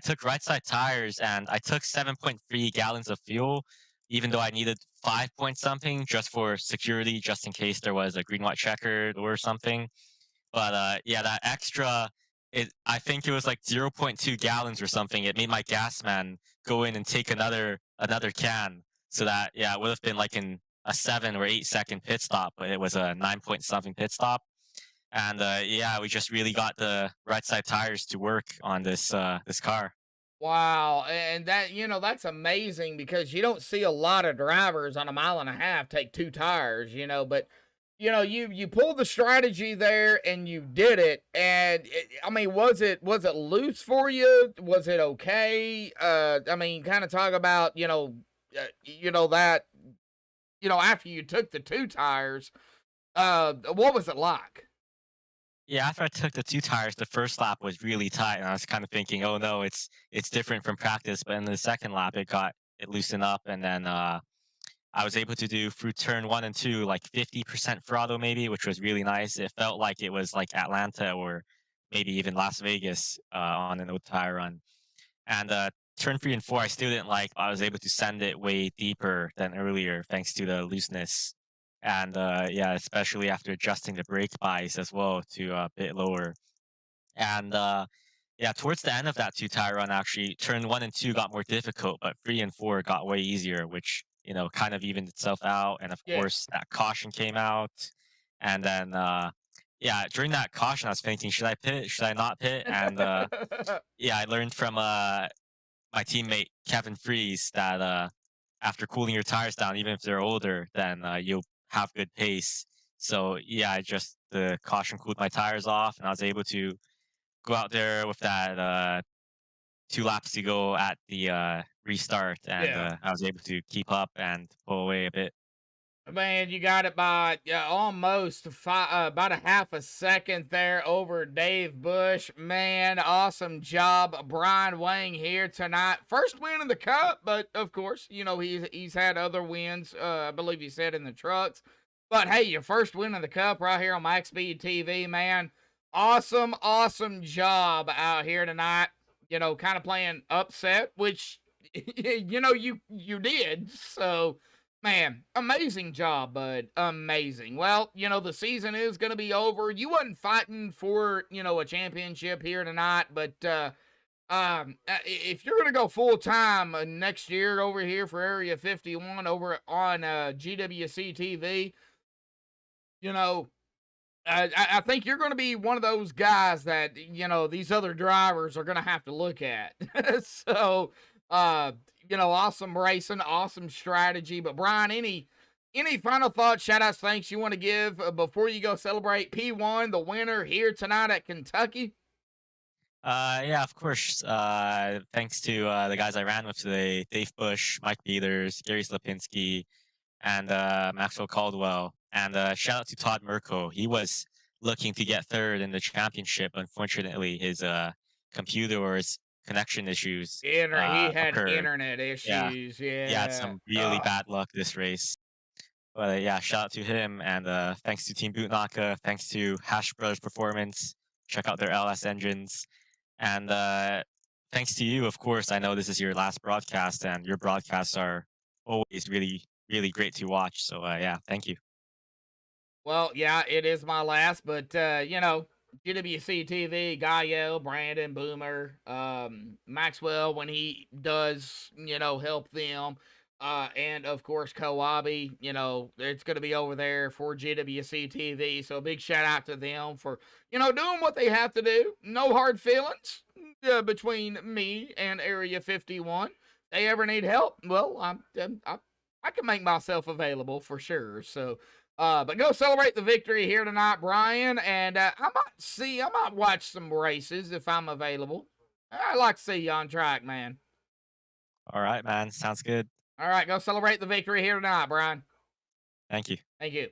took right side tires, and I took 7.3 gallons of fuel, even though I needed 5 point something just for security, just in case there was a green white checkered or something. But that extra, I think it was like 0.2 gallons or something. It made my gas man go in and take another can, so that it would have been like a 7 or 8 second pit stop, but it was a 9 point something pit stop. And we just really got the right side tires to work on this car. Wow, and that's amazing because you don't see a lot of drivers on a mile and a half take 2 tires, but you pulled the strategy there and you did it. And I mean, was it loose for you? Was it okay? I mean, kind of talk about that after you took the 2 tires, what was it like? Yeah, after I took the 2 tires, the first lap was really tight, and I was kind of thinking, "Oh no, it's different from practice." But in the second lap, it loosened up, and then I was able to do through turn 1 and 2 like 50% throttle maybe, which was really nice. It felt like it was like Atlanta or maybe even Las Vegas on an old tire run. And turn 3 and 4, I still didn't like. But I was able to send it way deeper than earlier thanks to the looseness. And especially after adjusting the brake bias as well to a bit lower. And towards the end of that 2 tire run, actually, turn 1 and 2 got more difficult, but 3 and 4 got way easier, which kind of evened itself out. And of Yeah. course, that caution came out, and then during that caution, I was thinking, should I pit? Should I not pit? And I learned from my teammate Kevin Freeze that after cooling your tires down, even if they're older, then you'll have good pace. So I just the caution cooled my tires off, and I was able to go out there with that 2 laps to go at the restart, and Yeah. I was able to keep up and pull away a bit. Man, you got it by almost about a half a second there over Dave Bush. Man, awesome job, Brian Wang here tonight. First win in the Cup, but of course, he's had other wins. I believe he said in the trucks. But hey, your first win in the Cup right here on MaxspeedTV, man. Awesome, awesome job out here tonight. Kind of playing upset, which you did. So. Man, amazing job, bud. Amazing. Well, the season is going to be over. You wasn't fighting for, a championship here tonight, but if you're going to go full time next year over here for Area 51 over on GWC TV, I think you're going to be one of those guys that, these other drivers are going to have to look at. So, awesome racing, awesome strategy. But Brian, any final thoughts, shout outs, thanks you want to give before you go celebrate P1, the winner here tonight at Kentucky? Of course. Thanks to the guys I ran with today: Dave Bush, Mike Peters, Gary Slapinski, and Maxwell Caldwell. And shout out to Todd Merkel. He was looking to get third in the championship. Unfortunately, his computer or his connection issues He had occurred. internet issues. Yeah. He had some really bad luck this race. But shout out to him, and thanks to Team Bootnaka, thanks to Hash Brothers Performance. Check out their LS engines, and thanks to you, of course. I know this is your last broadcast, and your broadcasts are always really, really great to watch. So thank you. Well, yeah, it is my last, but GWC TV, Gallo, Brandon, Boomer, Maxwell when he does, help them. And of course, Koabi, it's going to be over there for GWC TV. So a big shout out to them for, doing what they have to do. No hard feelings between me and Area 51. They ever need help? Well, I can make myself available for sure. So, but go celebrate the victory here tonight, Brian. And I might watch some races if I'm available. I'd like to see you on track, man. All right, man. Sounds good. All right, go celebrate the victory here tonight, Brian. Thank you. Thank you.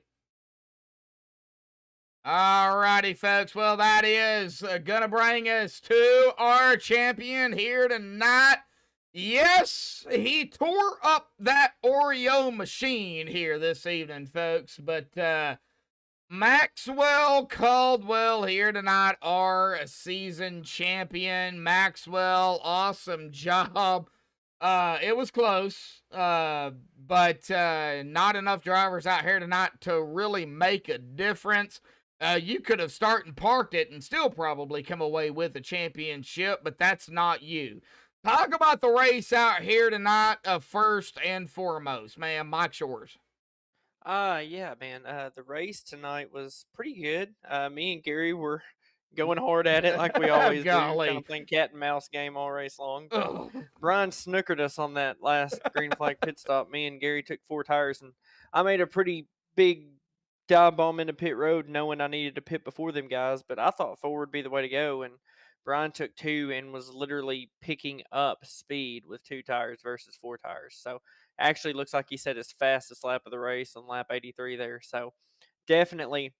All righty, folks. Well, that is going to bring us to our champion here tonight. Yes, he tore up that Oreo machine here this evening, folks. But Maxwell Caldwell here tonight, our season champion. Maxwell, awesome job. It was close, but not enough drivers out here tonight to really make a difference. You could have started and parked it and still probably come away with a championship, but that's not you. Talk about the race out here tonight, first and foremost, man. Mike Shores. Yeah, man. The race tonight was pretty good. Me and Gary were going hard at it like we always do, Golly. kind of playing cat and mouse game all race long. But Ugh. Brian snookered us on that last green flag pit stop. Me and Gary took 4 tires, and I made a pretty big dive bomb into pit road, knowing I needed to pit before them guys. But I thought 4 would be the way to go, and Brian took 2 and was literally picking up speed with 2 tires versus 4 tires. So actually looks like he set his fastest lap of the race on lap 83 there. So definitely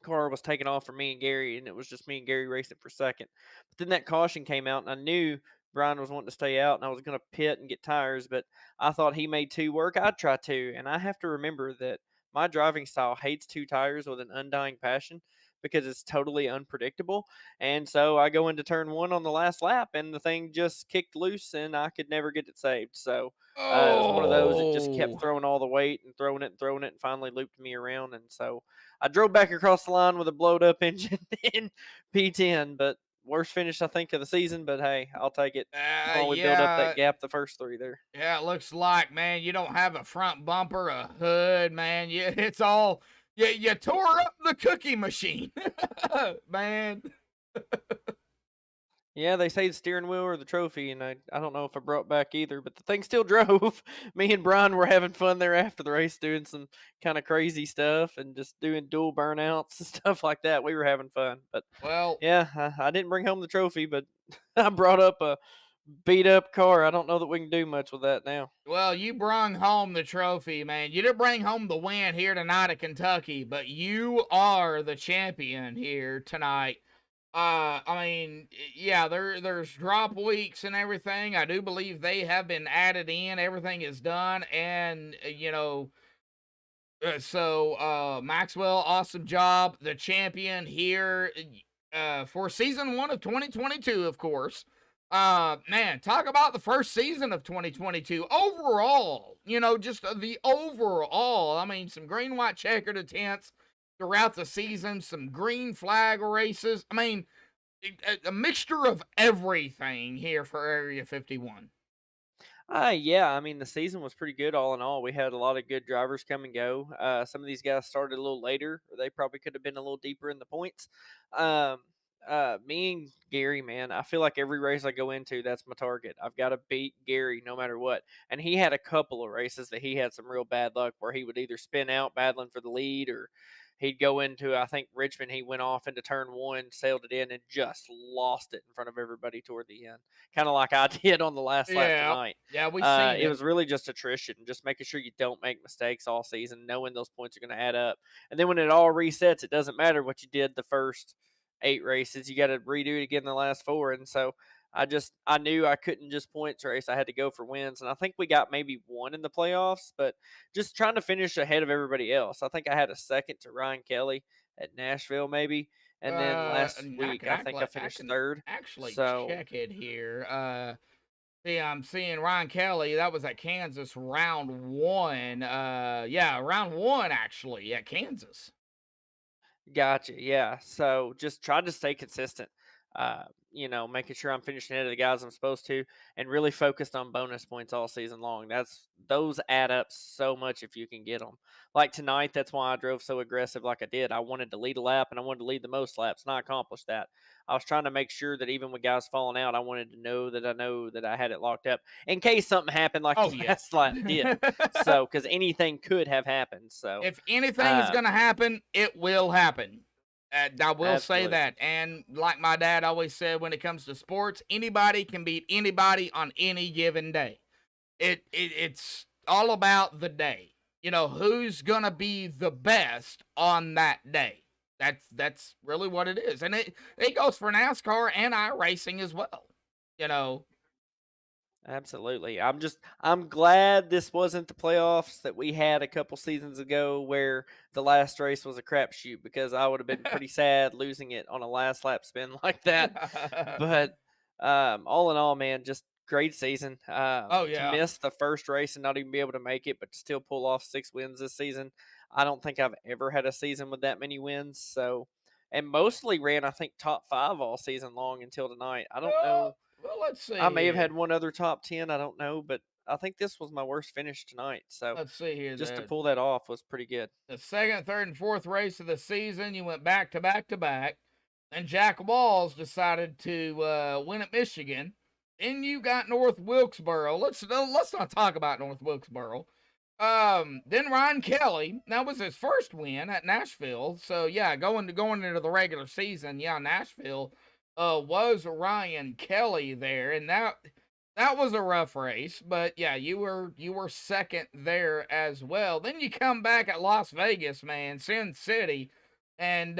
car was taken off for me and Gary, and it was just me and Gary racing for second. But then that caution came out, and I knew Brian was wanting to stay out, and I was going to pit and get tires, but I thought he made 2 work. I'd try 2, and I have to remember that my driving style hates 2 tires with an undying passion because it's totally unpredictable. And so I go into turn 1 on the last lap, and the thing just kicked loose, and I could never get it saved. So it was one of those that just kept throwing all the weight and throwing it, and finally looped me around. And so I drove back across the line with a blowed up engine in P10, but worst finish I think of the season. But hey, I'll take it. While we build up that gap the first 3 there. Yeah, it looks like, man, you don't have a front bumper, a hood, man. It's all you tore up the cookie machine, man. Yeah, they say the steering wheel or the trophy, and I don't know if I brought back either, but the thing still drove. Me and Brian were having fun there after the race, doing some kind of crazy stuff and just doing dual burnouts and stuff like that. We were having fun, but Well, yeah, I didn't bring home the trophy, but I brought up a beat up car. I don't know that we can do much with that now. well, you brung home the trophy, man. You didn't bring home the win here tonight at Kentucky, but you are the champion here tonight. I mean, yeah, there's drop weeks and everything. I do believe they have been added in. Everything is done, and so Maxwell, awesome job, the champion here for season 1 of 2022, of course. Man, talk about the first season of 2022 overall. Just the overall. I mean, some green white checkered attempts throughout the season, some green flag races. I mean, a mixture of everything here for Area 51. Yeah, I mean the season was pretty good all in all. We had a lot of good drivers come and go. Some of these guys started a little later, or they probably could have been a little deeper in the points. Um, Me and Gary, man, I feel like every race I go into, that's my target. I've got to beat Gary no matter what. And he had a couple of races that he had some real bad luck where he would either spin out battling for the lead, or he'd go into, I think, Richmond. He went off into turn 1, sailed it in, and just lost it in front of everybody toward the end. Kind of like I did on the last lap tonight. Yeah, we seen It was really just attrition, just making sure you don't make mistakes all season, knowing those points are going to add up. And then when it all resets, it doesn't matter what you did the first 8 races. You got to redo it again the last 4. And so I knew I couldn't just points race. I had to go for wins. And I think we got maybe 1 in the playoffs, but just trying to finish ahead of everybody else. I think I had a second to Ryan Kelly at Nashville maybe. And then last week, I think I finished 3rd. Actually, check it here. See, I'm seeing Ryan Kelly. That was at Kansas round 1. Yeah, round 1 actually at Kansas. Gotcha. Yeah. So just try to stay consistent. Making sure I'm finishing ahead of the guys I'm supposed to, and really focused on bonus points all season long. Those add up so much if you can get them. Like tonight, that's why I drove so aggressive like I did. I wanted to lead a lap, and I wanted to lead the most laps, and I accomplished that. I was trying to make sure that even with guys falling out, I wanted to know that I had it locked up in case something happened like Oh the yeah. last lap did. So, because anything could have happened. So, If anything is uh, going to happen, it will happen. I will say absolutely. that. And like my dad always said, when it comes to sports, anybody can beat anybody on any given day. It's all about the day. Who's going to be the best on that day. That's really what it is. And it goes for NASCAR and iRacing as well. You know. Absolutely. I'm glad this wasn't the playoffs that we had a couple seasons ago where the last race was a crapshoot, because I would have been pretty sad losing it on a last lap spin like that. But all in all, man, just great season. Oh To yeah. miss the first race and not even be able to make it, but to still pull off 6 wins this season, I don't think I've ever had a season with that many wins. So, and mostly ran, I think, top 5 all season long until tonight. I don't know. Well, let's I see may have here. had one other top 10, I don't know, but I think this was my worst finish tonight. So Let's see here. just to The pull that off was pretty good. the second, third, and fourth race of the season, you went back to back to back. Then Jack Walls decided to win at Michigan. Then you got North Wilkesboro. Let's not talk about North Wilkesboro. Then Ryan Kelly. That was his first win at Nashville. So yeah, going into the regular season, yeah, Nashville was Ryan Kelly there, and that was a rough race, but yeah, you were second there as well. Then you come back at Las Vegas, man, Sin City, and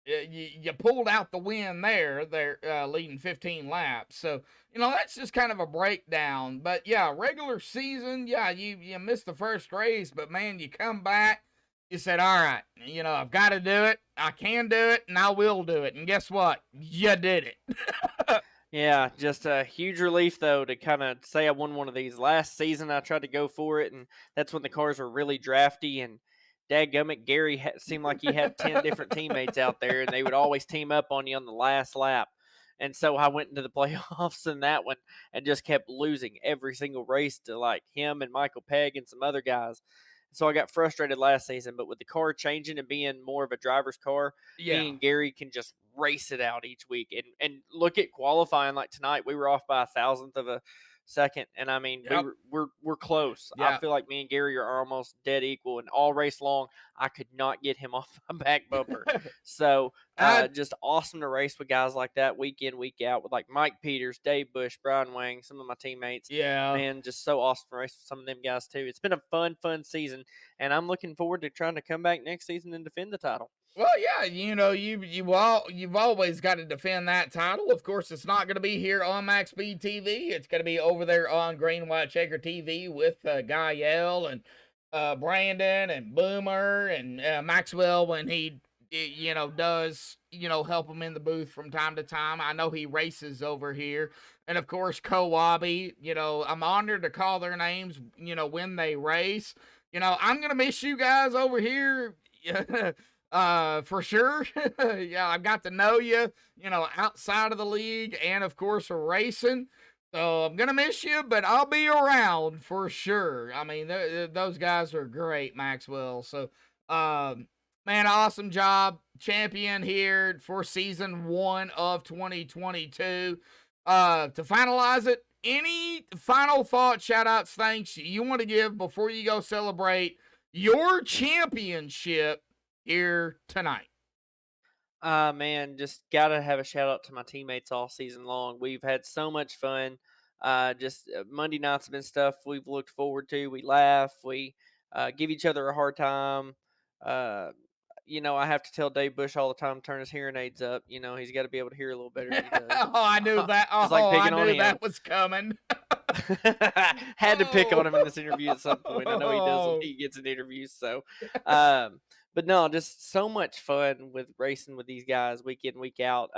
you pulled out the win there. They're leading 15 laps, so that's just kind of a breakdown. But yeah, regular season, yeah, you missed the first race, but man, you come back. You said, all right, I've got to do it. I can do it, and I will do it. And guess what? You did it. Yeah, just a huge relief though to kind of say I won one of these. Last season I tried to go for it, and that's when the cars were really drafty. And dadgummit, Gary seemed like he had 10 different teammates out there, and they would always team up on you on the last lap. And so I went into the playoffs in that one and just kept losing every single race to like him and Michael Pegg and some other guys. So I got frustrated last season, but with the car changing and being more of a driver's car, me Yeah. and Gary can just race it out each week. And look at qualifying, like tonight we were off by a thousandth of a second, and I mean Yep. we're close. I Yeah. feel like me and Gary are almost dead equal, and all race long I could not get him off my back bumper. So just awesome to race with guys like that week in, week out, with like Mike Peters, Dave Bush, Brian Wang, some of my teammates. Yeah. Man, just so awesome to race with some of them guys too. It's been a fun season, and I'm looking forward to trying to come back next season and defend the title. Well, yeah, you've always got to defend that title. Of course, it's not going to be here on MaxspeedTV. It's going to be over there on Green White Checker TV with Gael and Brandon and Boomer and Maxwell when he does help him in the booth from time to time. I know he races over here, and of course Kowabi. I'm honored to call their names. When they race. I'm gonna miss you guys over here. For sure. Yeah, I got to know you, outside of the league and of course racing. So I'm gonna miss you, but I'll be around for sure. I mean, those guys are great, Maxwell. So, man, awesome job, champion here for season 1 of 2022. To finalize it, any final thoughts, shout outs, thanks you want to give before you go celebrate your championship here tonight? Man, just gotta have a shout out to my teammates all season long. We've had so much fun. Just Monday nights have been stuff we've looked forward to. We laugh, we give each other a hard time. Uh, I have to tell Dave Bush all the time, turn his hearing aids up. He's got to be able to hear a little better than he does. Oh, I knew that. It's like Oh, I picking on knew him. that was coming. Had to pick on him in this interview at some point. I know he does when Oh. he gets in interviews. So, but no, just so much fun with racing with these guys week in, week out.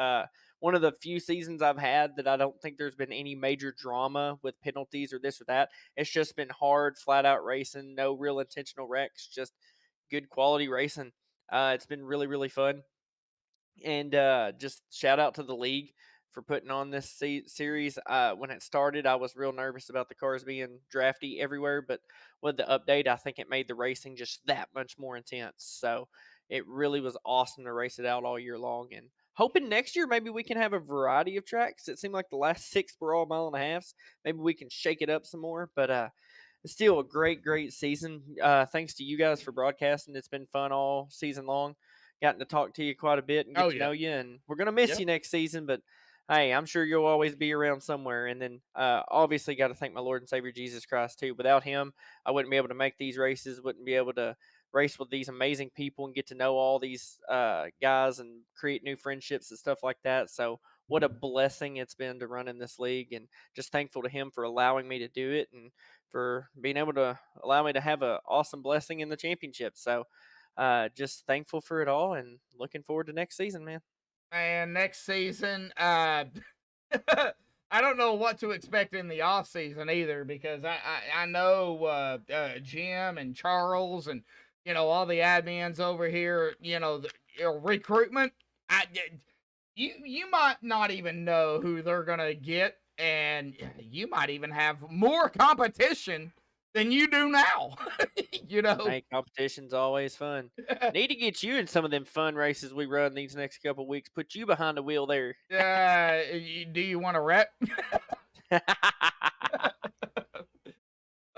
One of the few seasons I've had that I don't think there's been any major drama with penalties or this or that. It's just been hard, flat out racing, no real intentional wrecks, just good quality racing. It's been really, really fun. And just shout out to the league for putting on this series. When it started, I was real nervous about the cars being drafty everywhere, but with the update, I think it made the racing just that much more intense. So it really was awesome to race it out all year long. And hoping next year maybe we can have a variety of tracks. It seemed like the last 6 were all 1.5 miles. Maybe we can shake it up some more. But it's still a great, great season. Thanks to you guys for broadcasting. It's been fun all season long. Gotten to talk to you quite a bit and get Oh, to yeah. know you, and we're gonna miss Yep. you next season. But hey, I'm sure you'll always be around somewhere. And then obviously got to thank my Lord and Savior Jesus Christ too. Without Him, I wouldn't be able to make these races. Wouldn't be able to race with these amazing people and get to know all these guys and create new friendships and stuff like that. So what a blessing it's been to run in this league, and just thankful to Him for allowing me to do it and for being able to allow me to have an awesome blessing in the championship. So just thankful for it all and looking forward to next season, man. And next season, I don't know what to expect in the off season either, because I know Jim and Charles and all the admins over here, recruitment. You might not even know who they're gonna get, and you might even have more competition than you do now. Hey, competition's always fun. Need to get you in some of them fun races we run these next couple weeks. Put you behind the wheel there. Do you want to rep?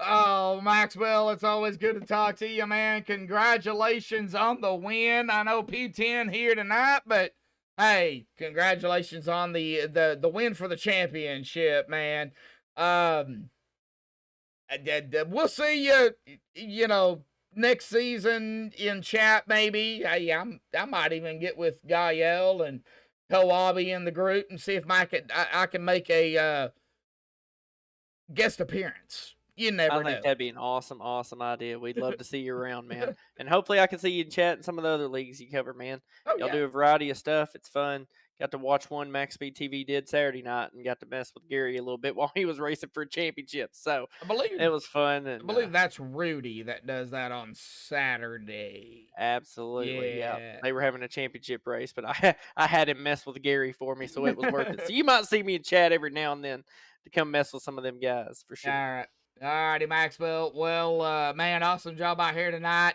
Oh, Maxwell, it's always good to talk to you, man. Congratulations on the win. I know P10 here tonight, but hey, congratulations on the win for the championship, man. We'll see you, next season in chat, maybe. I might even get with Gael and Koabi in the group and see if I can make a guest appearance. You never I know. think that'd be an awesome, awesome idea. We'd love to see you around, man. And hopefully I can see you in chat in some of the other leagues you cover, man. Oh, Y'all yeah. do a variety of stuff. It's fun. Got to watch one MaxspeedTV did Saturday night and got to mess with Gary a little bit while he was racing for a championship. So I believe it was fun. And, I believe that's Rudy that does that on Saturday. absolutely, yeah. Yeah. They were having a championship race, but I had him mess with Gary for me, so it was worth it. So you might see me in chat every now and then to come mess with some of them guys for sure. All right. All righty, Maxwell. Well, man, awesome job out here tonight.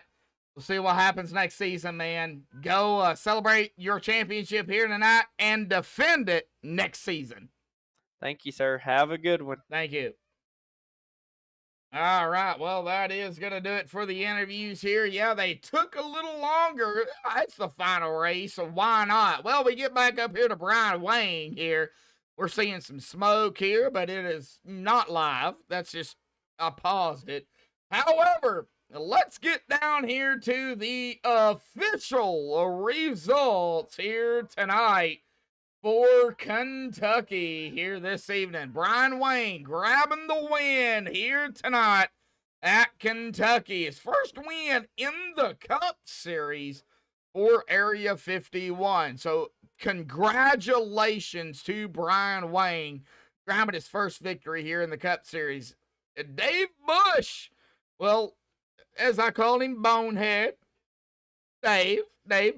We'll see what happens next season, man. Go celebrate your championship here tonight and defend it next season. Thank you, sir. Have a good one. Thank you. All right. Well, that is going to do it for the interviews here. Yeah, they took a little longer. It's the final race, so why not? Well, we get back up here to Brian Wayne here. We're seeing some smoke here, but it is not live. That's just, I paused it. However, let's get down here to the official results here tonight for Kentucky here this evening. Brian Wayne grabbing the win here tonight at Kentucky. His first win in the Cup Series for Area 51. So congratulations to Brian Wayne grabbing his first victory here in the Cup Series. Dave Bush, well, as I called him, Bonehead, Dave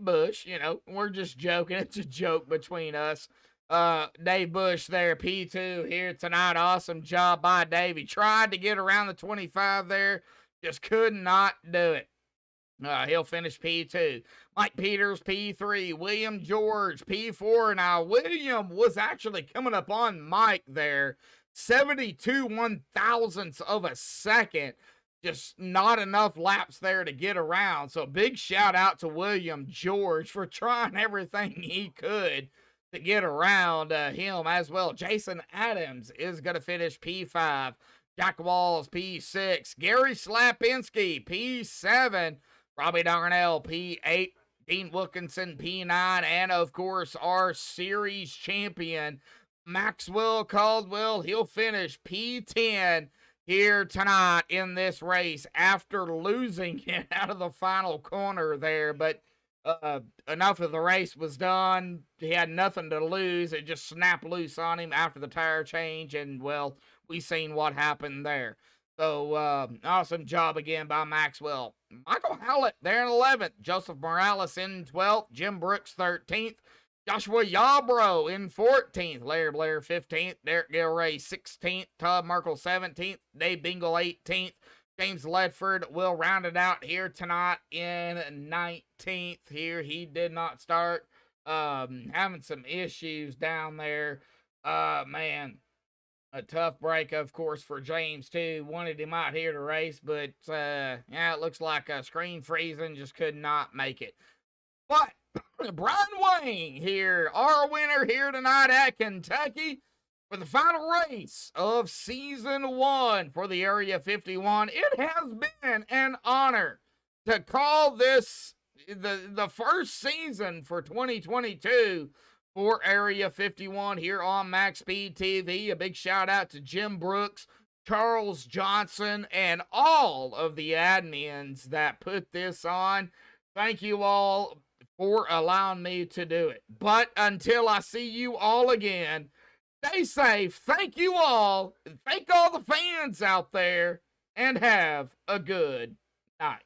Bush, we're just joking. It's a joke between us. Dave Bush there, P2 here tonight. Awesome job by Dave. He tried to get around the 25 there, just could not do it. He'll finish P2. Mike Peters, P3. William George, P4. Now, William was actually coming up on Mike there. 72 one-thousandths of a second. Just not enough laps there to get around. So big shout out to William George for trying everything he could to get around him as well. Jason Adams is going to finish P5. Jack Walls, P6. Gary Slapinski, P7. Robbie Darnell, P8. Dean Wilkinson, P9. And, of course, our series champion, Maxwell Caldwell. He'll finish P10 here tonight in this race after losing it out of the final corner there. But enough of the race was done. He had nothing to lose. It just snapped loose on him after the tire change. And, well, we seen what happened there. So, awesome job again by Maxwell. Michael Howlett there in 11th. Joseph Morales in 12th. Jim Brooks 13th. Joshua Yarbrough in 14th. Larry Blair 15th. Derek Gilray 16th. Todd Merkel 17th. Dave Bingle 18th. James Ledford will round it out here tonight in 19th. Here he did not start. Having some issues down there. Man, a tough break, of course, for James too. Wanted him out here to race, but yeah, it looks like a screen freezing. Just could not make it. But Brian Wayne here, our winner here tonight at Kentucky for the final race of season 1 for the Area 51. It has been an honor to call this the first season for 2022 for Area 51 here on MaxspeedTV. A big shout out to Jim Brooks, Charles Johnson, and all of the admins that put this on. Thank you all for allowing me to do it. But until I see you all again, stay safe. Thank you all. Thank all the fans out there, and have a good night.